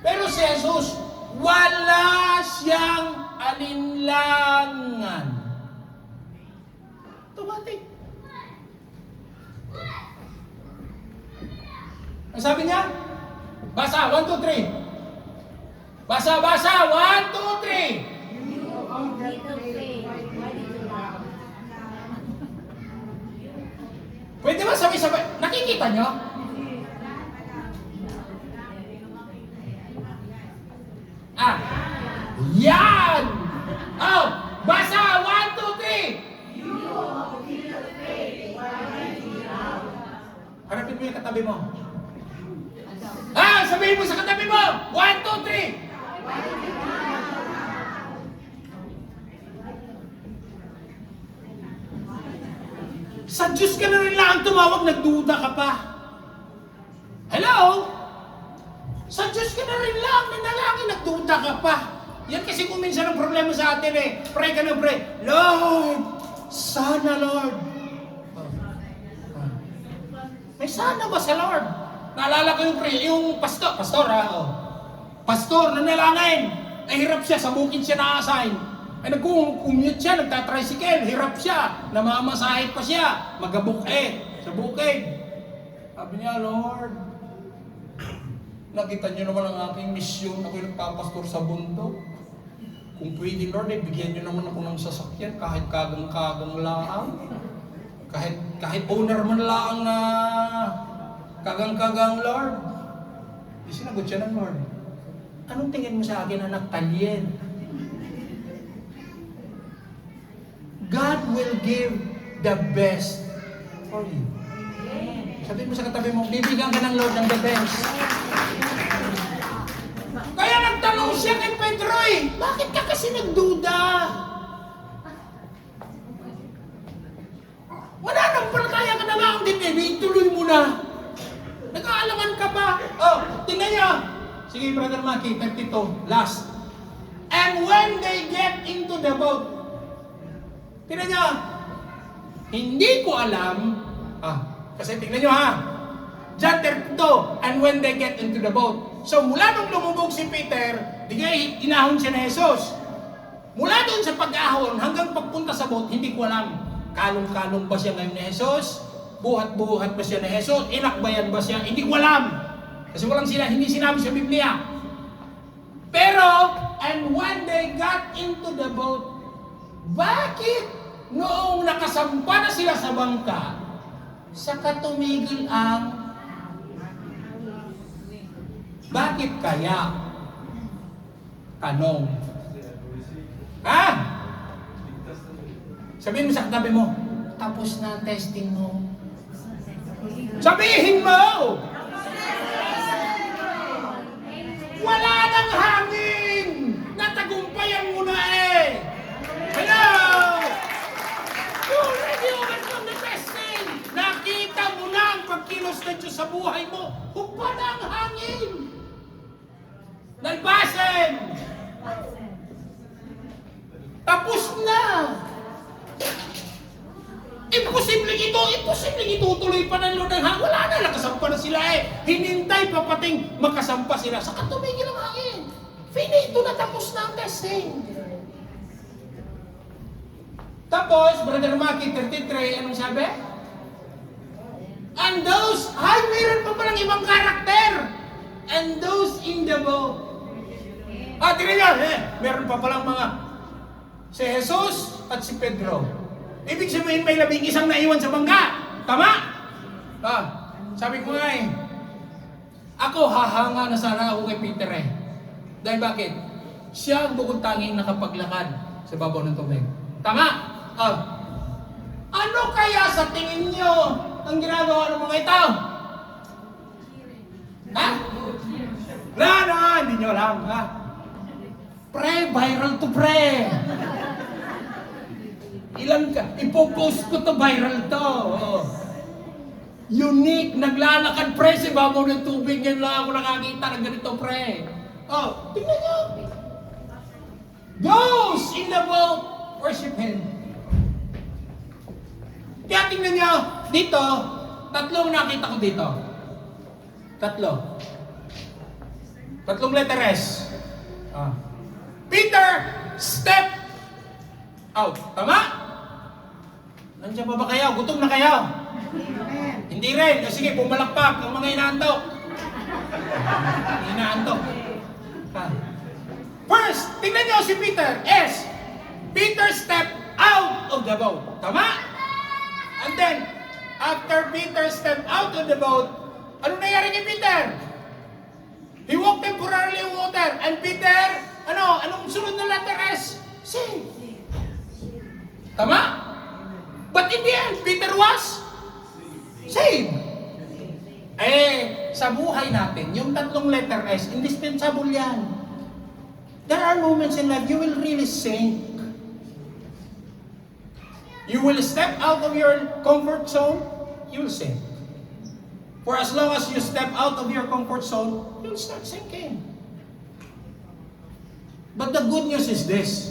Pero si Jesus, wala siyang alinlangan. Automatic. Ang sabi niya? Basa, 1, 2, 3. Basa, 1, 2, 3. Pwede ba sabay-sabay? Nakikita nyo? Yan! Oh! Basa! 1, 2, 3! Harapin mo yung katabi mo. Sabihin mo sa katabi mo! 1, 2, 3! Sa Diyos ka na rin lang tumawag, nagduda ka pa. Hello? Sa Diyos ka na rin lang, nanalangin, nagduda ka pa. Yan kasi kung minsan ang problema sa atin pray ka na pray. Lord, sana Lord. May sana ba sa Lord? Naalala ko yung pastor, pastor, nanalangin. Hirap siya, sa bukid siya na-assign. Nag-commute siya, nagtatricycle, hirap siya, namamasahit pa siya, magabuk sa bukid. Sabi niya, Lord, nakita niyo naman ang aking misyon, ako'y nagpapastor sa bundok. Kung pwede, Lord, bigyan niyo naman ako ng sasakyan, kahit kagang-kagang laang. Kahit owner man laang na kagang-kagang, Lord. Di sinagot siya ng Lord. Anong tingin mo sa akin, anak, talyen? God will give the best for you. Sabihin mo sa katabi mo, bibigyan ka ng Lord ng the best. Kaya nagtanong siya kay Pedro bakit ka kasi nagduda? Wala nang palataya ka na lang din ituloy mo na. Nag-aalangan ka pa. Tingnan niya. Sige, Brother Maki, 32, last. And when they get into the boat, tingnan nyo, hindi ko alam, kasi tingnan nyo ha, John 32, and when they get into the boat. So mula nung lumubog si Peter, digay inahon siya ni Jesus. Mula doon sa pag-ahon hanggang pagpunta sa boat, hindi ko alam. Kalong-kalong ba siya ngayon ni Jesus? Buhat-buhat ba siya ni Jesus? Inakbayan ba siya? Hindi ko alam. Kasi hindi sinabi sa Biblia. Pero, and when they got into the boat, bakit noong nakasampa na sila sa bangka, saka tumigil ang... Bakit kaya? Tanong. Ha? Sabihin mo sa katabi mo, tapos na ang testing mo. Sabihin mo! Wala nang hangin! Natagumpayan mo na eh! Hello! You already overcome the testing! Nakita mo na ang pagkilos ng Diyos sa buhay mo! Humpa na ang hangin! Nalbasin! Tapos na! Imposibleng itutuloy pa ng Lord ng hangin. Wala na, nakasampa na sila eh. Hinintay pa pating makasampa sila. Saka tumigil ang hangin. Finito na, tapos na ang testing. Tapos, Brother Maki, 33, anong sabi? And those, mayroon pa palang ibang karakter. And those in the boat. Tingnan nyo, meron pa palang mga si Jesus at si Pedro. Ibig sabihin may 11 naiwan sa bangka. Tama? Sabi ko nga ako hahanga na sana ako kay Peter eh. Dahil bakit? Siya ang bukod tanging nakapaglakad sa babaw ng tubig. Tama? Ano kaya sa tingin nyo ang ginagawa ng mga ito? Ha? Hindi nyo alam. Viral to pre. Ilan ka? Ipopost ko to, viral to. Unique, naglalakad pre sa babaw ng tubig. Yan lang ako nakakita ng ganito pre. Tingnan nyo. Those in the boat worship Him. Kaya tingnan nyo, dito, tatlong nakita ko dito. Tatlong letter S. Peter, step out. Tama? Nandiyan pa ba kayo? Gutom na kayo? Hindi rin. Sige, pumalakpak ang mga inaantok. First, tingnan nyo si Peter. S. Peter step out of the boat. Tama? And then, after Peter step out of the boat, ano nangyari kay Peter? He walked temporarily in water. And Peter, anong sunod na letter S? Sink. Tama? But in the end, Peter was saved. Sa buhay natin, yung tatlong letter S, indispensable yan. There are moments in life you will really sink. You will step out of your comfort zone, you will sink. For as long as you step out of your comfort zone, you'll start sinking. But the good news is this.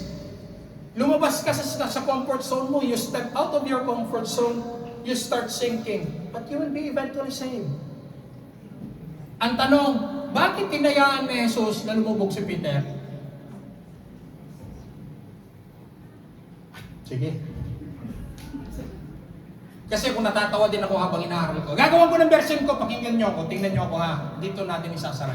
Lumabas ka sa comfort zone mo, you step out of your comfort zone, you start sinking. But you will be eventually saved. Ang tanong, bakit tinayaan ni Jesus na lumubog si Peter? Sige. Kasi kung natatawa din ako habang inaaral ko. Gagawin ko ng version ko, pakinggan nyo ako, tingnan nyo ako ha. Dito natin isasara.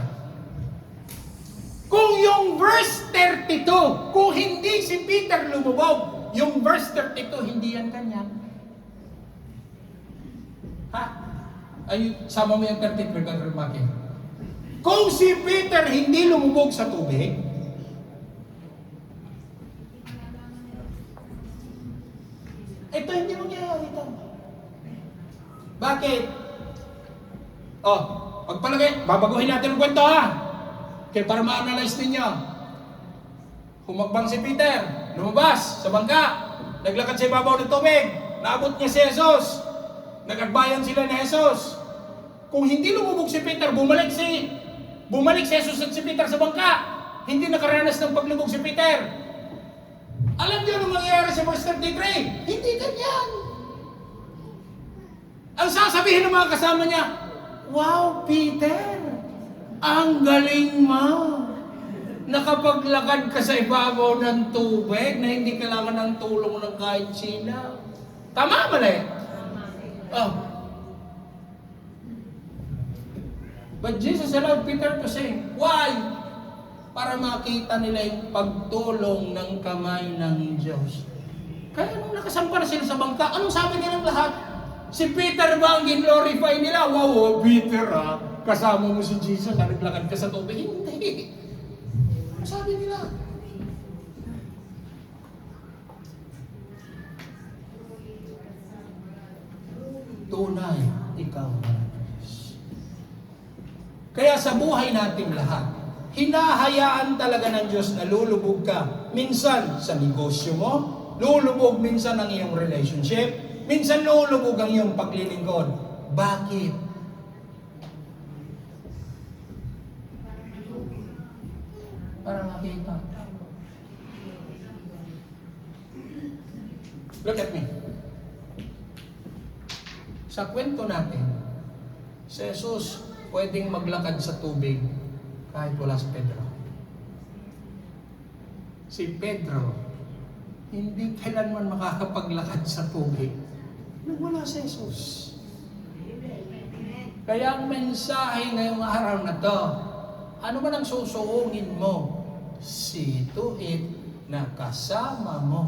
Kung yung verse 32, kung hindi si Peter lumubog, yung verse 32, hindi yan kanya. Sama mo yung 33, Brother Maki. Kung si Peter hindi lumubog sa tubig, ito hindi mangyayari ito. Bakit? Pagpalagay, babaguhin natin ang kwento ha. Okay, para ma-analyze ninyo. Humagbang si Peter, lumabas sa bangka, naglakad sa ibabaw ng tubig, naabot niya si Jesus, nagagbayan sila ni Jesus. Kung hindi lumubog si Peter, bumalik si Bumalik si Jesus at si Peter sa bangka. Hindi nakaranas ng paglubog si Peter. Alam niyo anong mangyayari sa verse 33? Hindi ganyan. Ang sasabihin ng mga kasama niya, wow, Peter, ang galing mo. Nakapaglakad ka sa ibabaw ng tubig na hindi kailangan ng tulong ng kahit sino. Tama, mali? Oh. But Jesus allowed Peter to sing. Why? Para makita nila yung pagtulong ng kamay ng Diyos. Kaya nung nakasampa na sila sa bangka, anong sabi nilang lahat? Si Peter ba ang gin-glorify nila? Wow, Peter kasama mo si Jesus, naglakad ka sa tubig. Hindi. Sabi nila. Tunay, ikaw ang Diyos. Kaya sa buhay nating lahat, hinahayaan talaga ng Diyos na lulubog ka. Minsan sa negosyo mo, lulubog minsan ang iyong relationship, minsan lulubog ang iyong paglilingkod. Bakit? Para makita. Look at me. Sa kwento natin, si Jesus pwedeng maglakad sa tubig kahit wala si Pedro. Si Pedro, hindi kailanman makakapaglakad sa tubig nung wala si Jesus. Kaya ang mensahe ngayong araw na to, ano man ang susuungin mo, see to it na kasama mo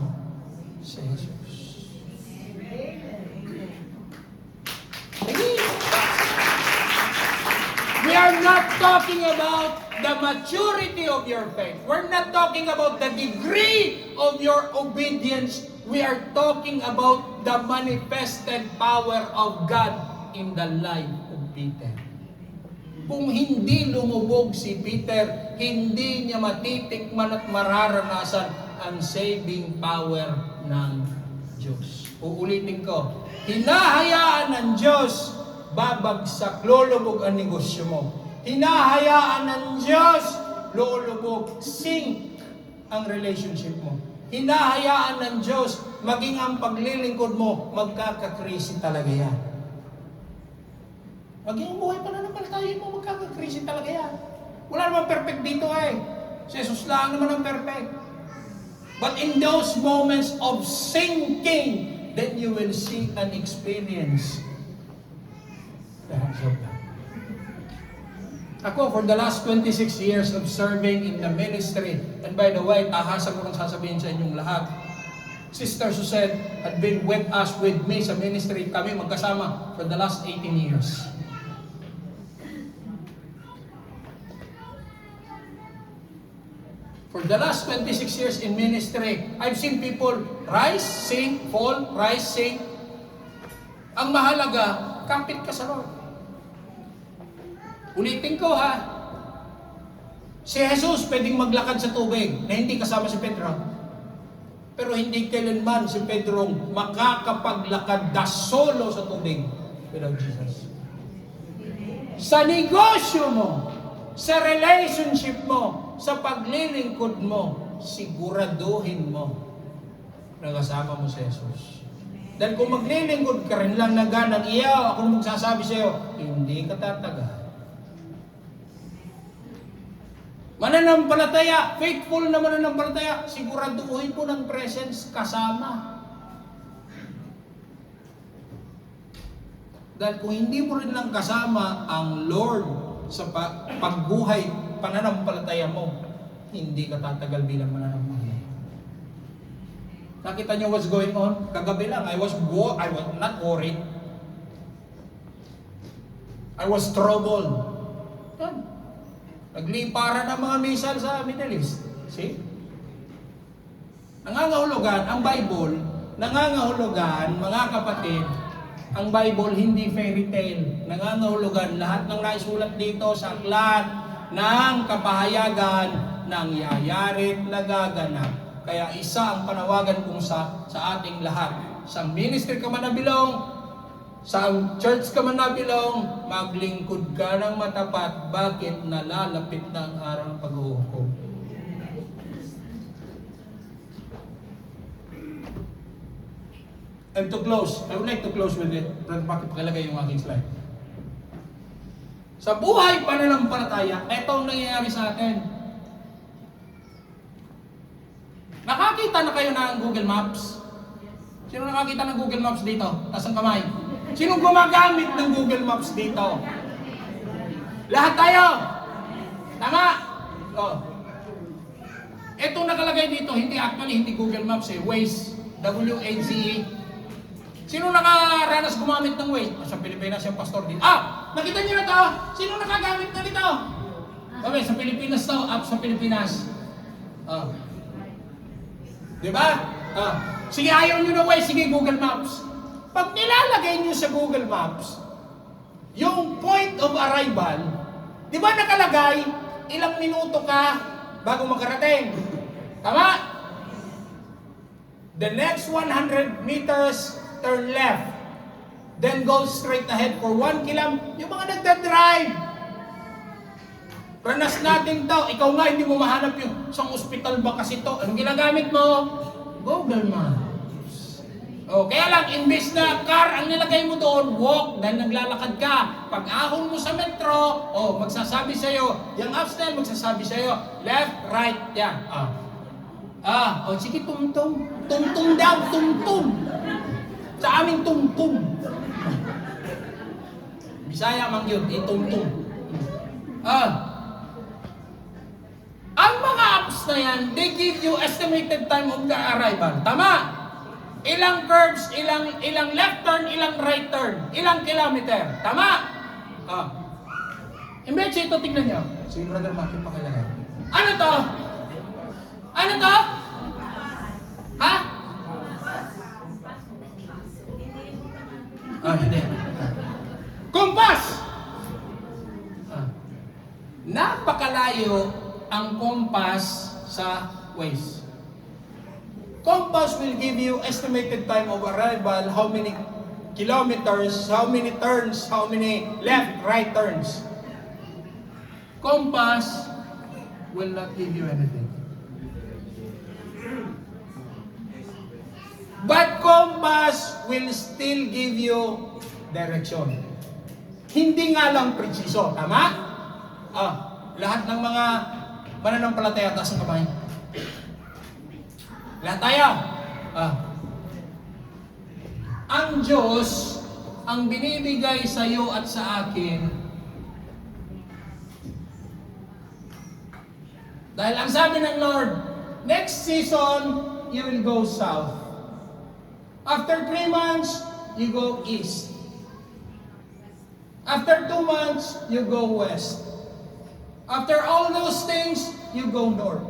si Jesus. We are not talking about the maturity of your faith. We're not talking about the degree of your obedience. We are talking about the manifested power of God in the life of Peter. Kung hindi lumubog si Peter, hindi niya matitikman at mararanasan ang saving power ng Diyos. Uulitin ko, hinahayaan ng Diyos, babagsak, lulubog ang negosyo mo. Hinahayaan ng Diyos, lulubog, sink ang relationship mo. Hinahayaan ng Diyos, maging ang paglilingkod mo, magkakakrisi talaga yan. Maging buhay pananampalataya mo, magkakakrisi talaga yan. Wala naman perfect dito eh. Si Jesus lang naman ang perfect. But in those moments of sinking, then you will see and experience the hands of God. Ako, for the last 26 years of serving in the ministry, and by the way, tahasa ko nang sasabihin sa inyong lahat, Sister Suzette had been with us, with me sa ministry, kami magkasama for the last 18 years. For the last 26 years in ministry, I've seen people rise, sing, fall, rise, sing. Ang mahalaga, kapit ka sa Lord. Ulitin ko ha. Si Jesus pwedeng maglakad sa tubig na hindi kasama si Pedro. Pero hindi kailanman si Pedro makakapaglakad da solo sa tubig without Jesus. Sa negosyo mo, sa relationship mo, sa paglilingkod mo, siguraduhin mo na kasama mo si Jesus. Dahil kung maglilingkod ka rin lang na ganang iyaw, ako na magsasabi sa iyo, hindi ka tatagal. Mananampalataya, faithful na mananampalataya, siguraduhin mo ng presence kasama. Dahil kung hindi mo rin lang kasama ang Lord sa pagbuhay, pananampalataya mo, hindi ka tatagal bilang mananampalataya. Nakita niyo what's going on? Kagabi lang, I was not worried. I was troubled. Yan. Nagliparan ng mga misal sa Middle East. See? Nangangahulugan, ang Bible, nangangahulugan, mga kapatid, ang Bible hindi fairy tale. Nangangahulugan, lahat ng naisulat dito sa aklat ng kapahayagan ng yayari at nagaganap. Kaya isa ang panawagan kong sa ating lahat. Sa ministry ka man na bilong, Sa church ka man nabilong, maglingkod ka ng matapat. Bakit? Nalalapit na ang araw ng paghuhukom. And to close, I would like to close with it. Bakit pakilagay yung aking slide? Sa buhay pananampalataya, ito ang nangyayari sa atin. Nakakita na kayo ng Google Maps? Sino nakakita ng Google Maps dito? Taas ang kamay. Sino gumagamit ng Google Maps dito? Lahat tayo! Tama? Oh. Ito nakalagay dito, hindi Google Maps Waze. W-A-Z-E. Sino nakaranas gumamit ng Waze? Sa Pilipinas yung pastor dito. Nakita niyo na to? Sino nakagamit na dito? Okay, sa Pilipinas to, up sa Pilipinas. Diba? Sige, ayaw nyo na Waze, sige Google Maps. Pag nilalagay nyo sa Google Maps, yung point of arrival, di ba nakalagay, ilang minuto ka bago makarating? Tama? The next 100 meters, turn left. Then go straight ahead for 1 kilometer. Yung mga nagdadrive. Ranas natin to. Ikaw nga, hindi mo mahanap yung isang ospital ba kasi to. Anong ginagamit mo? Google Maps. Kaya lang, imbes na car ang nilagay mo doon, walk, dahil naglalakad ka. Pag ahon mo sa metro, magsasabi sa'yo, yung upstairs magsasabi sa'yo, left, right, yan. Sige, tumtum. Tumtum daw, tumtum. Sa aming tumtum. Bisaya man yun, itumtum. Ang mga apps na yan, they give you estimated time of the arrival. Tama? Ilang curves, ilang left turn, ilang right turn, ilang kilometer. Tama? Imbes ito, tignan nyo. Si Brother Matthew pakilagay. Ano to? Ano to? Ha? Hindi. Kompas! Napakalayo ang kompas sa Waze. Compass will give you estimated time of arrival, how many kilometers, how many turns, how many left, right turns. Compass will not give you anything. But compass will still give you direction. Hindi nga lang preciso, tama? Lahat ng mga mananampalataya, taas ang kamay. Lahat tayo. Ang Diyos, ang binibigay sa iyo at sa akin, dahil ang sabi ng Lord, next season, you will go south. After 3 months, you go east. After 2 months, you go west. After all those things, you go north.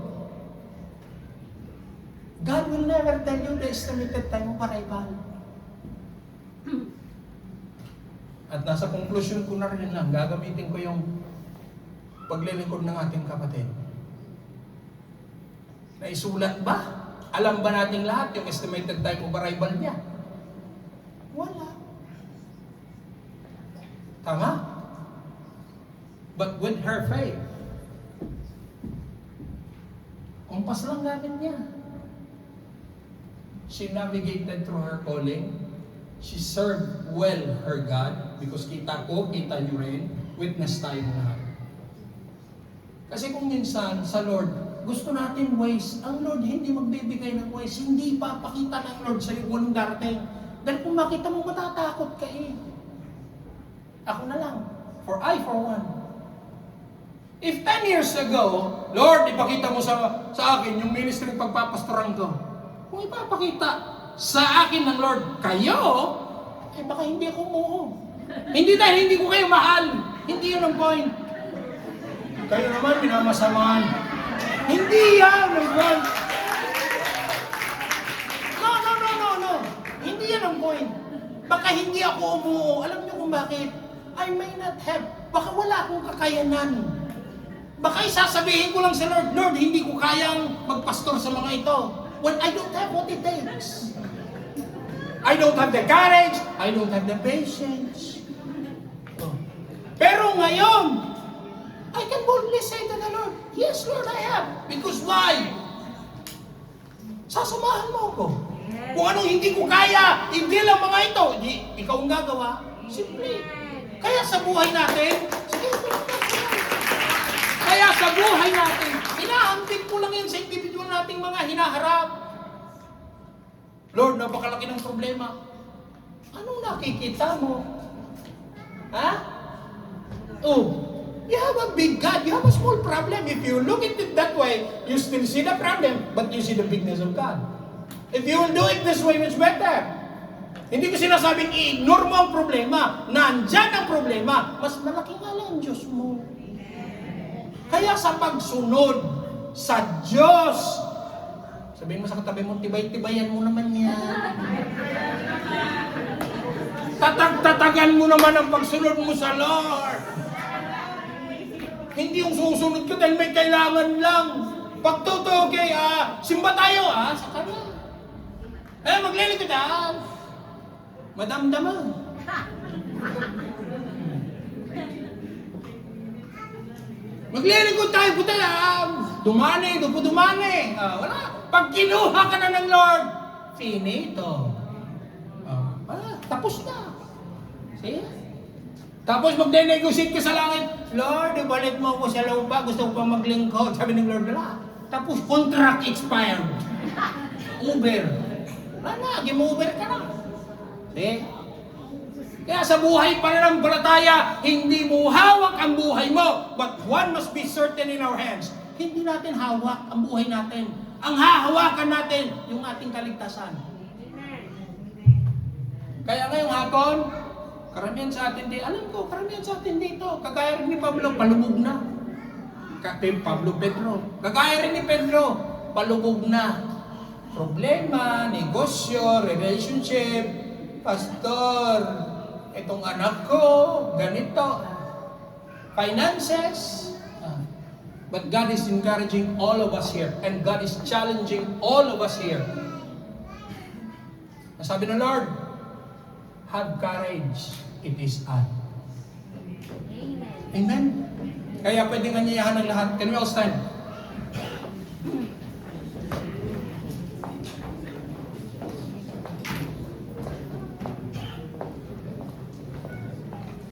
God will never tell you the estimated time of arrival. At nasa conclusion ko na rin lang, gagamitin ko yung paglilingkod ng ating kapatid. Naisulat ba? Alam ba nating lahat yung estimated time of arrival niya? Wala. Tama? But with her faith, kumpas lang gamit niya. She navigated through her calling. She served well her God because kita ko, kita nyo rin, witness tayo lahat. Kasi kung minsan sa Lord, gusto natin ways. Ang Lord hindi magbibigay ng ways. Hindi papakita ng Lord sa iyo walang darating. Dahil kung makita mo, matatakot ka eh. Ako na lang. For one. If 10 years ago, Lord, ipakita mo sa akin yung ministry pagpapastoran ko. Kung ipapakita sa akin ng Lord, kayo, baka hindi ako umuho. Hindi dahil hindi ko kayo mahal. Hindi yun ang point. Kayo naman, minamasamaan. Hindi yan ang point. No. Hindi yan ang point. Baka hindi ako umuho. Alam niyo kung bakit? I may not have. Baka wala akong kakayanan. Baka isasabihin ko lang sa Lord, Lord, hindi ko kayang magpastor sa mga ito. When I don't have what it takes. I don't have the courage. I don't have the patience. Oh. Pero ngayon, I can boldly say to the Lord, yes, Lord, I have. Because why? Sasamahan mo ako. Kung anong hindi ko kaya, hindi lang mga ito, ikaw ang gagawa. Simple. Kaya sa buhay natin, sige, kaya sa buhay natin, inaambit ko lang yan sa individual nating mga hinaharap. Lord, napakalaki ng problema. Anong nakikita mo? Ha? Oh, you have a big God, you have a small problem. If you look at it that way, you still see the problem, but you see the bigness of God. If you will do it this way, it's better. Hindi ko sinasabing i-ignore mo ang problema. Nandyan ang problema. Mas malaki nga lang ang Diyos mo. Kaya sa pagsunod sa Diyos, sabihin mo sa katabi mo, tibay-tibayan mo naman yan. Tatag-tatagan mo naman ang pagsunod mo sa Lord. Hindi yung susunod ka dahil may kailangan lang. Pagtotoo kay, simba tayo, sa kanya. Maglilikod, madamdaman. Maglilikod tayo, puta, dumani, dumani. Wala. Pag kinuha ka na ng Lord, finito. Tapos na. See? Tapos magde-negotiate ka sa langit, Lord, ibalik mo ako sa lupa, gusto ko pa maglingkod. Sabi ng Lord, wala. Tapos contract expired. Uber. Wala na, give-over ka na. See? Kaya sa buhay pananampalataya, hindi mo hawak ang buhay mo. But one must be certain in our hands. Hindi natin hawak ang buhay natin. Ang hahawakan natin, yung ating kaligtasan. Kaya ngayong hapon, karamihan sa atin dito, alam ko, karamihan sa atin dito, kagaya rin ni Pablo, palubog na. Kagaya rin ni Pedro, palubog na. Problema, negosyo, relationship, pastor, itong anak ko, ganito, finances. But God is encouraging all of us here, and God is challenging all of us here. Sabi ng Lord, have courage, it is I. Amen. Kaya pwedeng anyayahan ng lahat. Can we all stand?